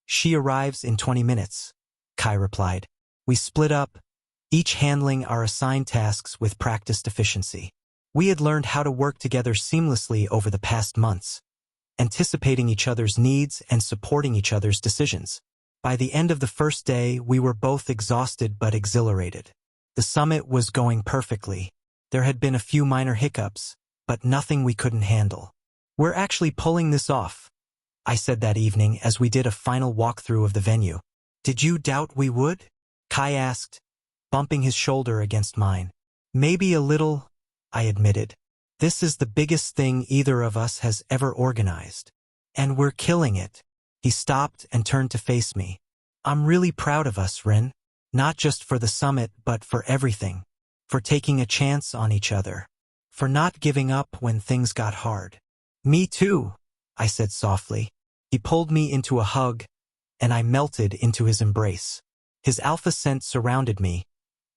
She arrives in 20 minutes, Kai replied. We split up, each handling our assigned tasks with practiced efficiency. We had learned how to work together seamlessly over the past months, anticipating each other's needs and supporting each other's decisions. By the end of the first day, we were both exhausted but exhilarated. The summit was going perfectly. There had been a few minor hiccups, but nothing we couldn't handle. We're actually pulling this off, I said that evening as we did a final walkthrough of the venue. Did you doubt we would? Kai asked, bumping his shoulder against mine. Maybe a little, I admitted. This is the biggest thing either of us has ever organized. And we're killing it. He stopped and turned to face me. I'm really proud of us, Ren. Not just for the summit, but for everything. For taking a chance on each other. For not giving up when things got hard. Me too, I said softly. He pulled me into a hug, and I melted into his embrace. His alpha scent surrounded me,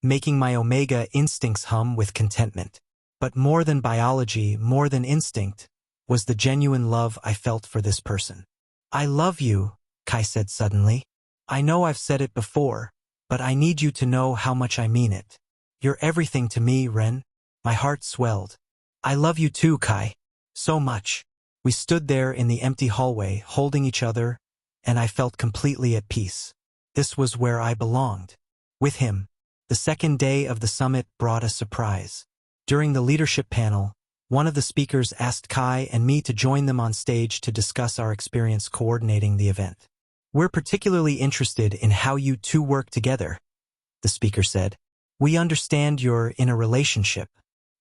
making my omega instincts hum with contentment. But more than biology, more than instinct, was the genuine love I felt for this person. I love you, Kai said suddenly. I know I've said it before, but I need you to know how much I mean it. You're everything to me, Ren. My heart swelled. I love you too, Kai. So much. We stood there in the empty hallway, holding each other, and I felt completely at peace. This was where I belonged. With him. The second day of the summit brought a surprise. During the leadership panel, one of the speakers asked Kai and me to join them on stage to discuss our experience coordinating the event. We're particularly interested in how you two work together, the speaker said. We understand you're in a relationship.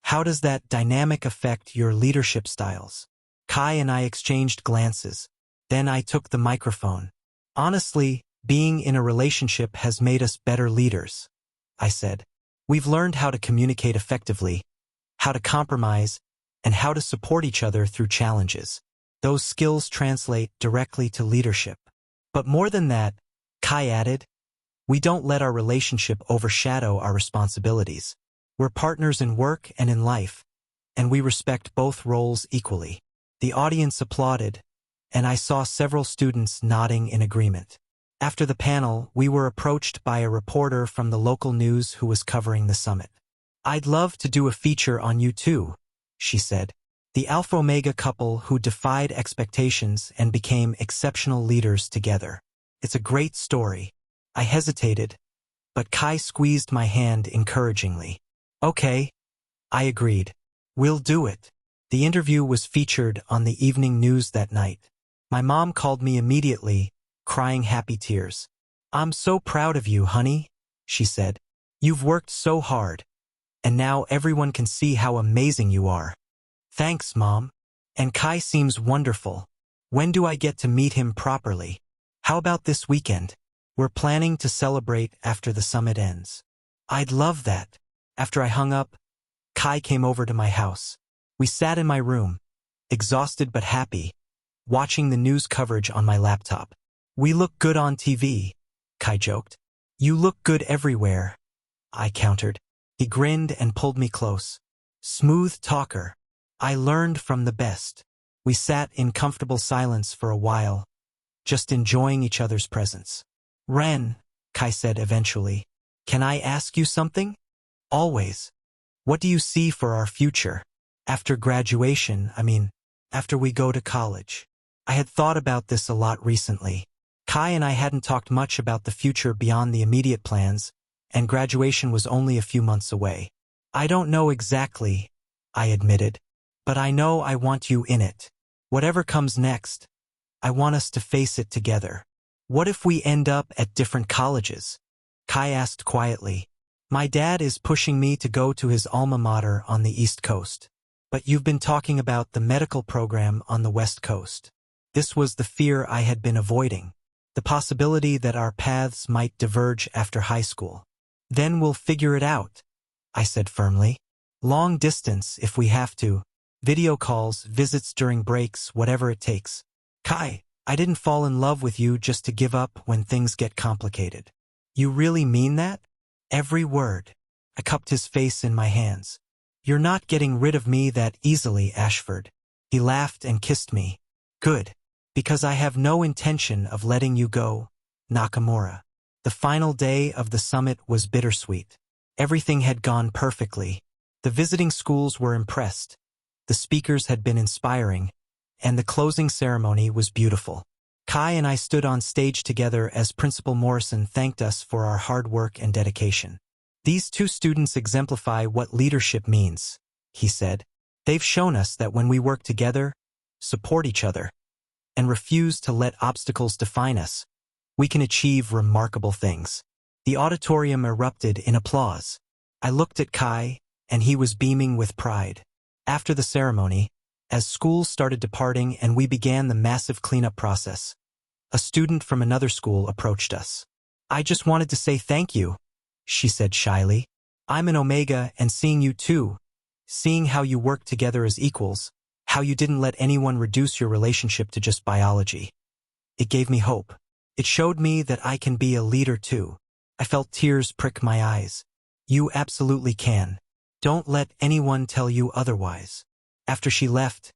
How does that dynamic affect your leadership styles? Kai and I exchanged glances. Then I took the microphone. Honestly, being in a relationship has made us better leaders, I said. We've learned how to communicate effectively, how to compromise, and how to support each other through challenges. Those skills translate directly to leadership. But more than that, Kai added, we don't let our relationship overshadow our responsibilities. We're partners in work and in life, and we respect both roles equally. The audience applauded, and I saw several students nodding in agreement. After the panel, we were approached by a reporter from the local news who was covering the summit. I'd love to do a feature on you too, she said. The Alpha-Omega couple who defied expectations and became exceptional leaders together. It's a great story. I hesitated, but Kai squeezed my hand encouragingly. Okay, I agreed. We'll do it. The interview was featured on the evening news that night. My mom called me immediately, crying happy tears. I'm so proud of you, honey, she said. You've worked so hard, and now everyone can see how amazing you are. Thanks, Mom. And Kai seems wonderful. When do I get to meet him properly? How about this weekend? We're planning to celebrate after the summit ends. I'd love that. After I hung up, Kai came over to my house. We sat in my room, exhausted but happy, watching the news coverage on my laptop. We look good on TV, Kai joked. You look good everywhere, I countered. He grinned and pulled me close. Smooth talker. I learned from the best. We sat in comfortable silence for a while, just enjoying each other's presence. Ren, Kai said eventually, Can I ask you something? Always. What do you see for our future? After graduation, after we go to college. I had thought about this a lot recently. Kai and I hadn't talked much about the future beyond the immediate plans, and graduation was only a few months away. I don't know exactly, I admitted, but I know I want you in it. Whatever comes next, I want us to face it together. What if we end up at different colleges? Kai asked quietly. My dad is pushing me to go to his alma mater on the East Coast. But you've been talking about the medical program on the West Coast. This was the fear I had been avoiding. The possibility that our paths might diverge after high school. Then we'll figure it out, I said firmly. Long distance if we have to. Video calls, visits during breaks, whatever it takes. Kai, I didn't fall in love with you just to give up when things get complicated. You really mean that? Every word. I cupped his face in my hands. You're not getting rid of me that easily, Ashford. He laughed and kissed me. Good. Because I have no intention of letting you go, Nakamura. The final day of the summit was bittersweet. Everything had gone perfectly. The visiting schools were impressed. The speakers had been inspiring, and the closing ceremony was beautiful. Kai and I stood on stage together as Principal Morrison thanked us for our hard work and dedication. These two students exemplify what leadership means, he said. They've shown us that when we work together, support each other, and refuse to let obstacles define us, we can achieve remarkable things. The auditorium erupted in applause. I looked at Kai, and he was beaming with pride. After the ceremony, as schools started departing and we began the massive cleanup process, a student from another school approached us. I just wanted to say thank you, she said shyly. I'm an Omega and seeing you too, seeing how you work together as equals, how you didn't let anyone reduce your relationship to just biology. It gave me hope. It showed me that I can be a leader too. I felt tears prick my eyes. You absolutely can. Don't let anyone tell you otherwise. After she left,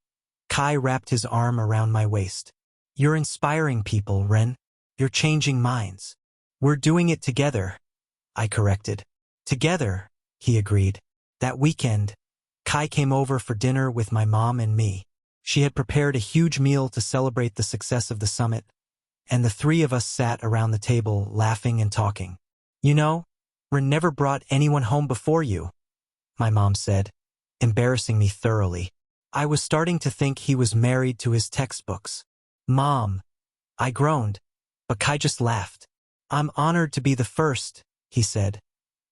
Kai wrapped his arm around my waist. You're inspiring people, Ren. You're changing minds. We're doing it together, I corrected. Together, he agreed. That weekend, Kai came over for dinner with my mom and me. She had prepared a huge meal to celebrate the success of the summit, and the three of us sat around the table laughing and talking. You know, Ren never brought anyone home before you, my mom said, embarrassing me thoroughly. I was starting to think he was married to his textbooks. Mom, I groaned, but Kai just laughed. I'm honored to be the first, he said,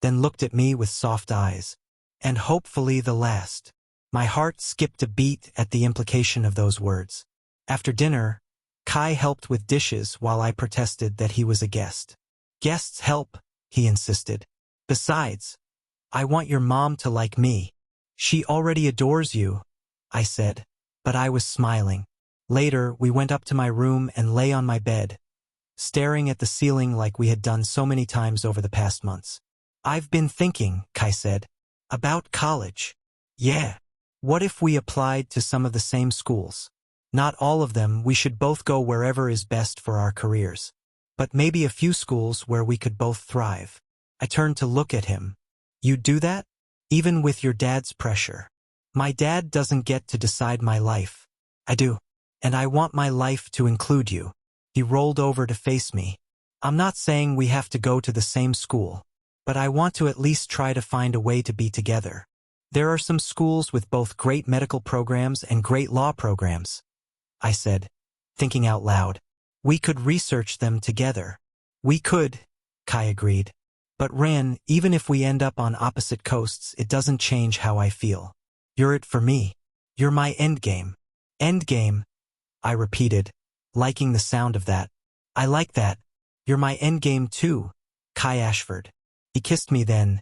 then looked at me with soft eyes. And hopefully the last. My heart skipped a beat at the implication of those words. After dinner, Kai helped with dishes while I protested that he was a guest. Guests help, he insisted. Besides, I want your mom to like me. She already adores you, I said, but I was smiling. Later, we went up to my room and lay on my bed, staring at the ceiling like we had done so many times over the past months. I've been thinking, Kai said, about college. Yeah. What if we applied to some of the same schools? Not all of them, we should both go wherever is best for our careers. But maybe a few schools where we could both thrive. I turned to look at him. You'd do that? Even with your dad's pressure? My dad doesn't get to decide my life. I do. And I want my life to include you. He rolled over to face me. I'm not saying we have to go to the same school, but I want to at least try to find a way to be together. There are some schools with both great medical programs and great law programs, I said, thinking out loud. We could research them together. We could, Kai agreed. But Ran, even if we end up on opposite coasts, it doesn't change how I feel. You're it for me. You're my endgame. Endgame, I repeated, liking the sound of that. I like that. You're my endgame too, Kai Ashford. He kissed me then,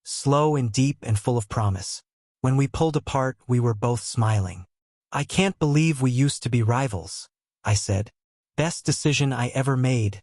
slow and deep and full of promise. When we pulled apart, we were both smiling. I can't believe we used to be rivals, I said. Best decision I ever made.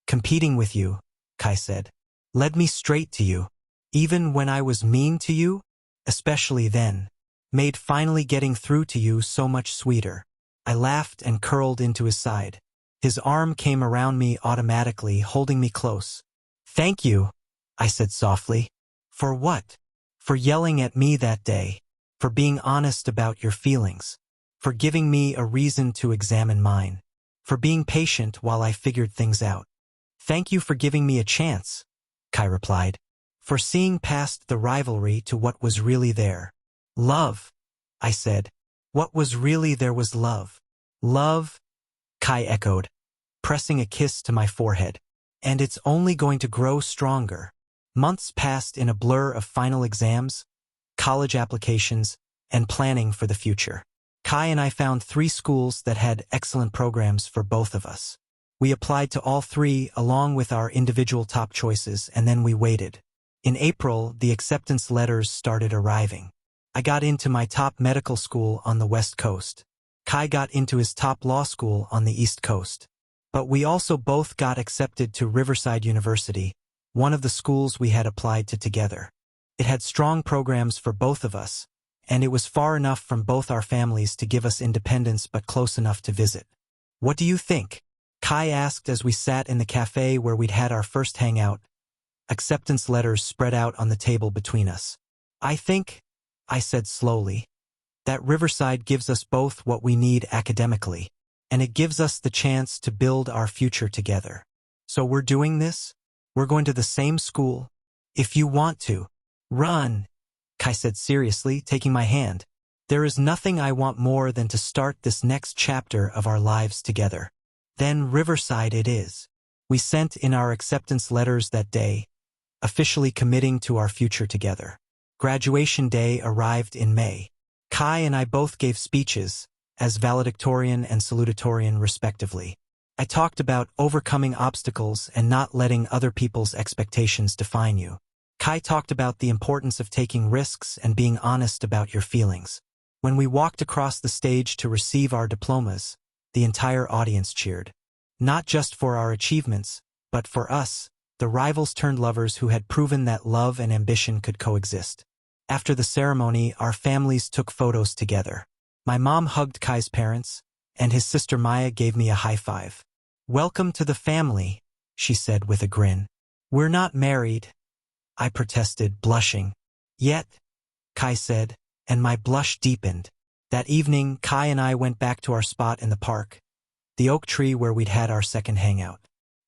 Competing with you, Kai said, led me straight to you. Even when I was mean to you, especially then, made finally getting through to you so much sweeter. I laughed and curled into his side. His arm came around me automatically, holding me close. Thank you, I said softly. For what? For yelling at me that day. For being honest about your feelings. For giving me a reason to examine mine. For being patient while I figured things out. Thank you for giving me a chance, Kai replied. For seeing past the rivalry to what was really there. Love, I said. What was really there was love. Love, Kai echoed, pressing a kiss to my forehead. And it's only going to grow stronger. Months passed in a blur of final exams, college applications, and planning for the future. Kai and I found 3 schools that had excellent programs for both of us. We applied to all 3 along with our individual top choices, and then we waited. In April, the acceptance letters started arriving. I got into my top medical school on the West Coast. Kai got into his top law school on the East Coast. But we also both got accepted to Riverside University, one of the schools we had applied to together. It had strong programs for both of us, and it was far enough from both our families to give us independence but close enough to visit. What do you think? Kai asked as we sat in the cafe where we'd had our first hangout, acceptance letters spread out on the table between us. I think, I said slowly, that Riverside gives us both what we need academically, and it gives us the chance to build our future together. So we're doing this? We're going to the same school? If you want to. Run, Kai said seriously, taking my hand. There is nothing I want more than to start this next chapter of our lives together. Then Riverside it is. We sent in our acceptance letters that day, officially committing to our future together. Graduation day arrived in May. Kai and I both gave speeches, as valedictorian and salutatorian respectively. I talked about overcoming obstacles and not letting other people's expectations define you. Kai talked about the importance of taking risks and being honest about your feelings. When we walked across the stage to receive our diplomas, the entire audience cheered. Not just for our achievements, but for us, the rivals-turned-lovers who had proven that love and ambition could coexist. After the ceremony, our families took photos together. My mom hugged Kai's parents, and his sister Maya gave me a high five. Welcome to the family, she said with a grin. We're not married, I protested, blushing. Yet, Kai said, and my blush deepened. That evening, Kai and I went back to our spot in the park, the oak tree where we'd had our second hangout.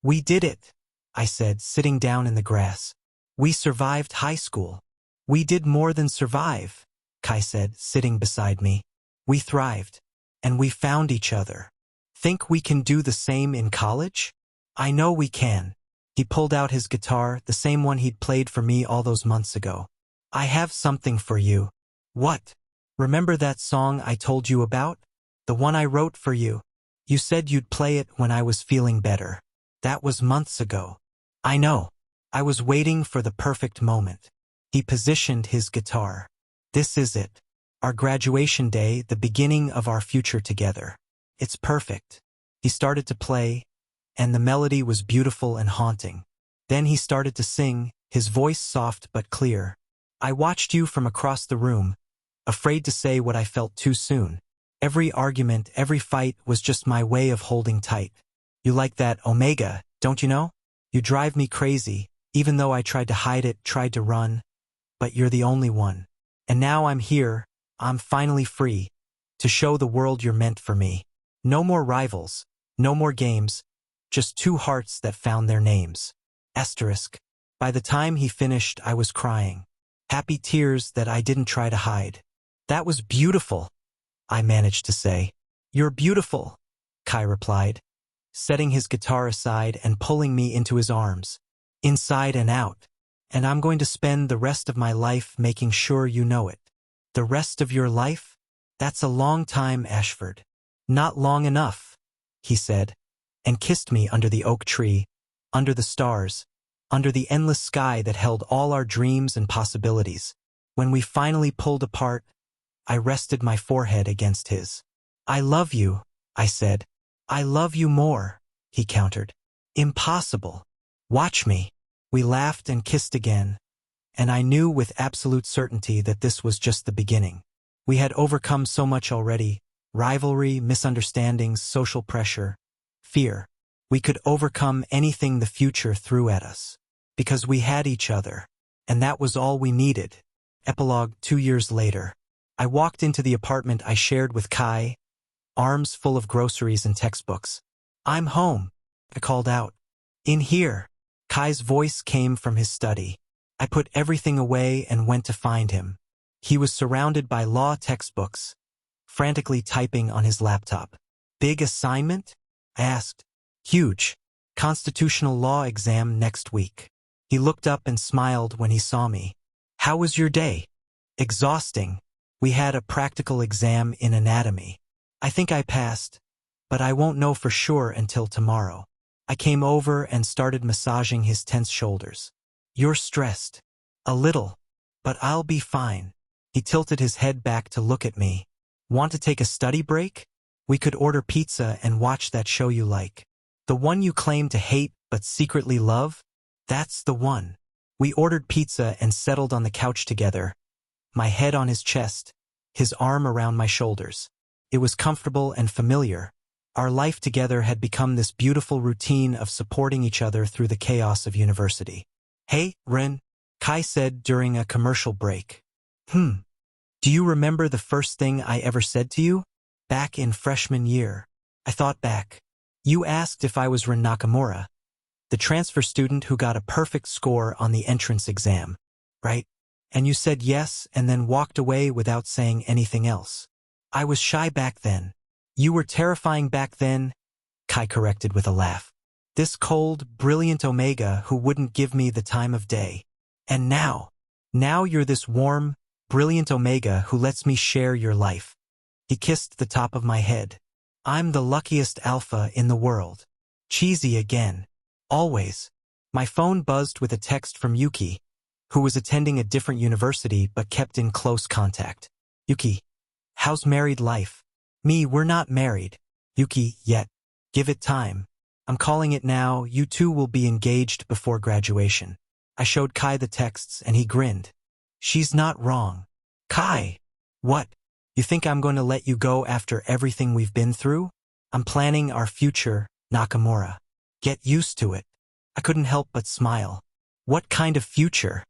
We did it, I said, sitting down in the grass. We survived high school. We did more than survive, Kai said, sitting beside me. We thrived, and we found each other. Think we can do the same in college? I know we can. He pulled out his guitar, the same one he'd played for me all those months ago. I have something for you. What? Remember that song I told you about? The one I wrote for you. You said you'd play it when I was feeling better. That was months ago. I know. I was waiting for the perfect moment. He positioned his guitar. This is it. Our graduation day, the beginning of our future together. It's perfect. He started to play, and the melody was beautiful and haunting. Then he started to sing, his voice soft but clear. I watched you from across the room, afraid to say what I felt too soon. Every argument, every fight was just my way of holding tight. You like that Omega, don't you know? You drive me crazy, even though I tried to hide it, tried to run. But you're the only one. And now I'm here, I'm finally free, to show the world you're meant for me. No more rivals, no more games, just 2 hearts that found their names. Asterisk. By the time he finished, I was crying. Happy tears that I didn't try to hide. That was beautiful, I managed to say. You're beautiful, Kai replied, setting his guitar aside and pulling me into his arms, inside and out. And I'm going to spend the rest of my life making sure you know it. The rest of your life? That's a long time, Ashford. Not long enough, he said, and kissed me under the oak tree, under the stars, under the endless sky that held all our dreams and possibilities. When we finally pulled apart, I rested my forehead against his. I love you, I said. I love you more, he countered. Impossible. Watch me. We laughed and kissed again, and I knew with absolute certainty that this was just the beginning. We had overcome so much already: rivalry, misunderstandings, social pressure, fear. We could overcome anything the future threw at us. because we had each other. And that was all we needed. Epilogue 2 years later. I walked into the apartment I shared with Kai, arms full of groceries and textbooks. "I'm home," I called out. "In here." Kai's voice came from his study. I put everything away and went to find him. He was surrounded by law textbooks, frantically typing on his laptop. "Big assignment?" I asked. "Huge. Constitutional law exam next week." He looked up and smiled when he saw me. "How was your day?" "Exhausting. We had a practical exam in anatomy. I think I passed, but I won't know for sure until tomorrow." I came over and started massaging his tense shoulders. "You're stressed." "A little, but I'll be fine." He tilted his head back to look at me. "Want to take a study break? We could order pizza and watch that show you like. The one you claim to hate but secretly love? That's the one." We ordered pizza and settled on the couch together, my head on his chest, his arm around my shoulders. It was comfortable and familiar. Our life together had become this beautiful routine of supporting each other through the chaos of university. "Hey, Ren," Kai said during a commercial break. Do you remember the first thing I ever said to you? Back in freshman year." I thought back. "You asked if I was Ren Nakamura, the transfer student who got a perfect score on the entrance exam, right? And you said yes and then walked away without saying anything else. I was shy back then. You were terrifying back then," Kai corrected with a laugh. "This cold, brilliant Omega who wouldn't give me the time of day. And now you're this warm, brilliant Omega who lets me share your life." He kissed the top of my head. "I'm the luckiest alpha in the world." Cheesy again. Always. My phone buzzed with a text from Yuki, who was attending a different university but kept in close contact. "Yuki, how's married life?" "Me, we're not married." "Yuki, yet. Give it time. I'm calling it now. You two will be engaged before graduation." I showed Kai the texts and he grinned. "She's not wrong." "Kai!" "What? You think I'm going to let you go after everything we've been through? I'm planning our future, Nakamura. Get used to it." I couldn't help but smile. "What kind of future?"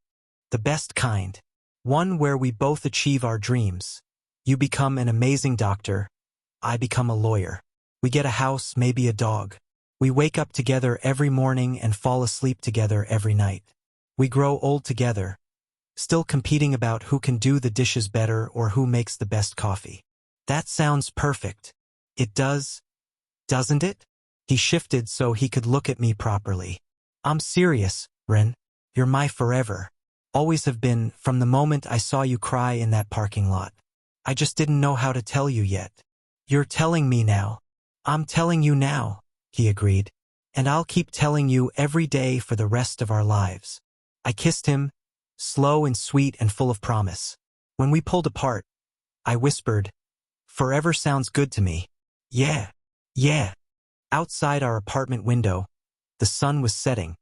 "The best kind. One where we both achieve our dreams. You become an amazing doctor. I become a lawyer. We get a house, maybe a dog. We wake up together every morning and fall asleep together every night. We grow old together, still competing about who can do the dishes better or who makes the best coffee." "That sounds perfect." "It does, doesn't it?" He shifted so he could look at me properly. "I'm serious, Ren. You're my forever. Always have been, from the moment I saw you cry in that parking lot. I just didn't know how to tell you yet." "You're telling me now." "I'm telling you now," he agreed. "And I'll keep telling you every day for the rest of our lives." I kissed him, slow and sweet and full of promise. When we pulled apart, I whispered, "Forever sounds good to me." Yeah. Outside our apartment window, the sun was setting,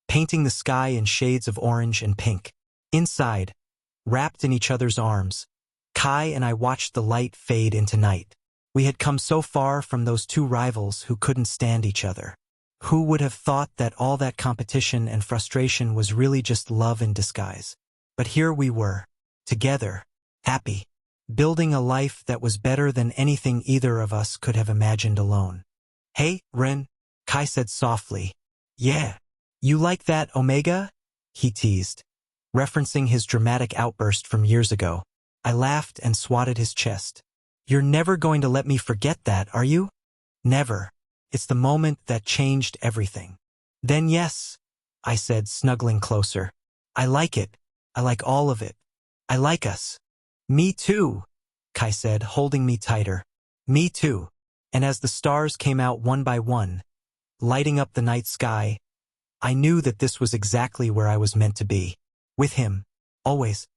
painting the sky in shades of orange and pink. Inside, wrapped in each other's arms, Kai and I watched the light fade into night. We had come so far from those two rivals who couldn't stand each other. Who would have thought that all that competition and frustration was really just love in disguise? But here we were, together, happy, building a life that was better than anything either of us could have imagined alone. "Hey, Ren," Kai said softly. "Yeah. You like that, Omega?" he teased, referencing his dramatic outburst from years ago. I laughed and swatted his chest. "You're never going to let me forget that, are you?" "Never. It's the moment that changed everything." "Then yes," I said, snuggling closer. "I like it. I like all of it. I like us." "Me too," Kai said, holding me tighter. "Me too." And as the stars came out one by one, lighting up the night sky, I knew that this was exactly where I was meant to be. With him. Always.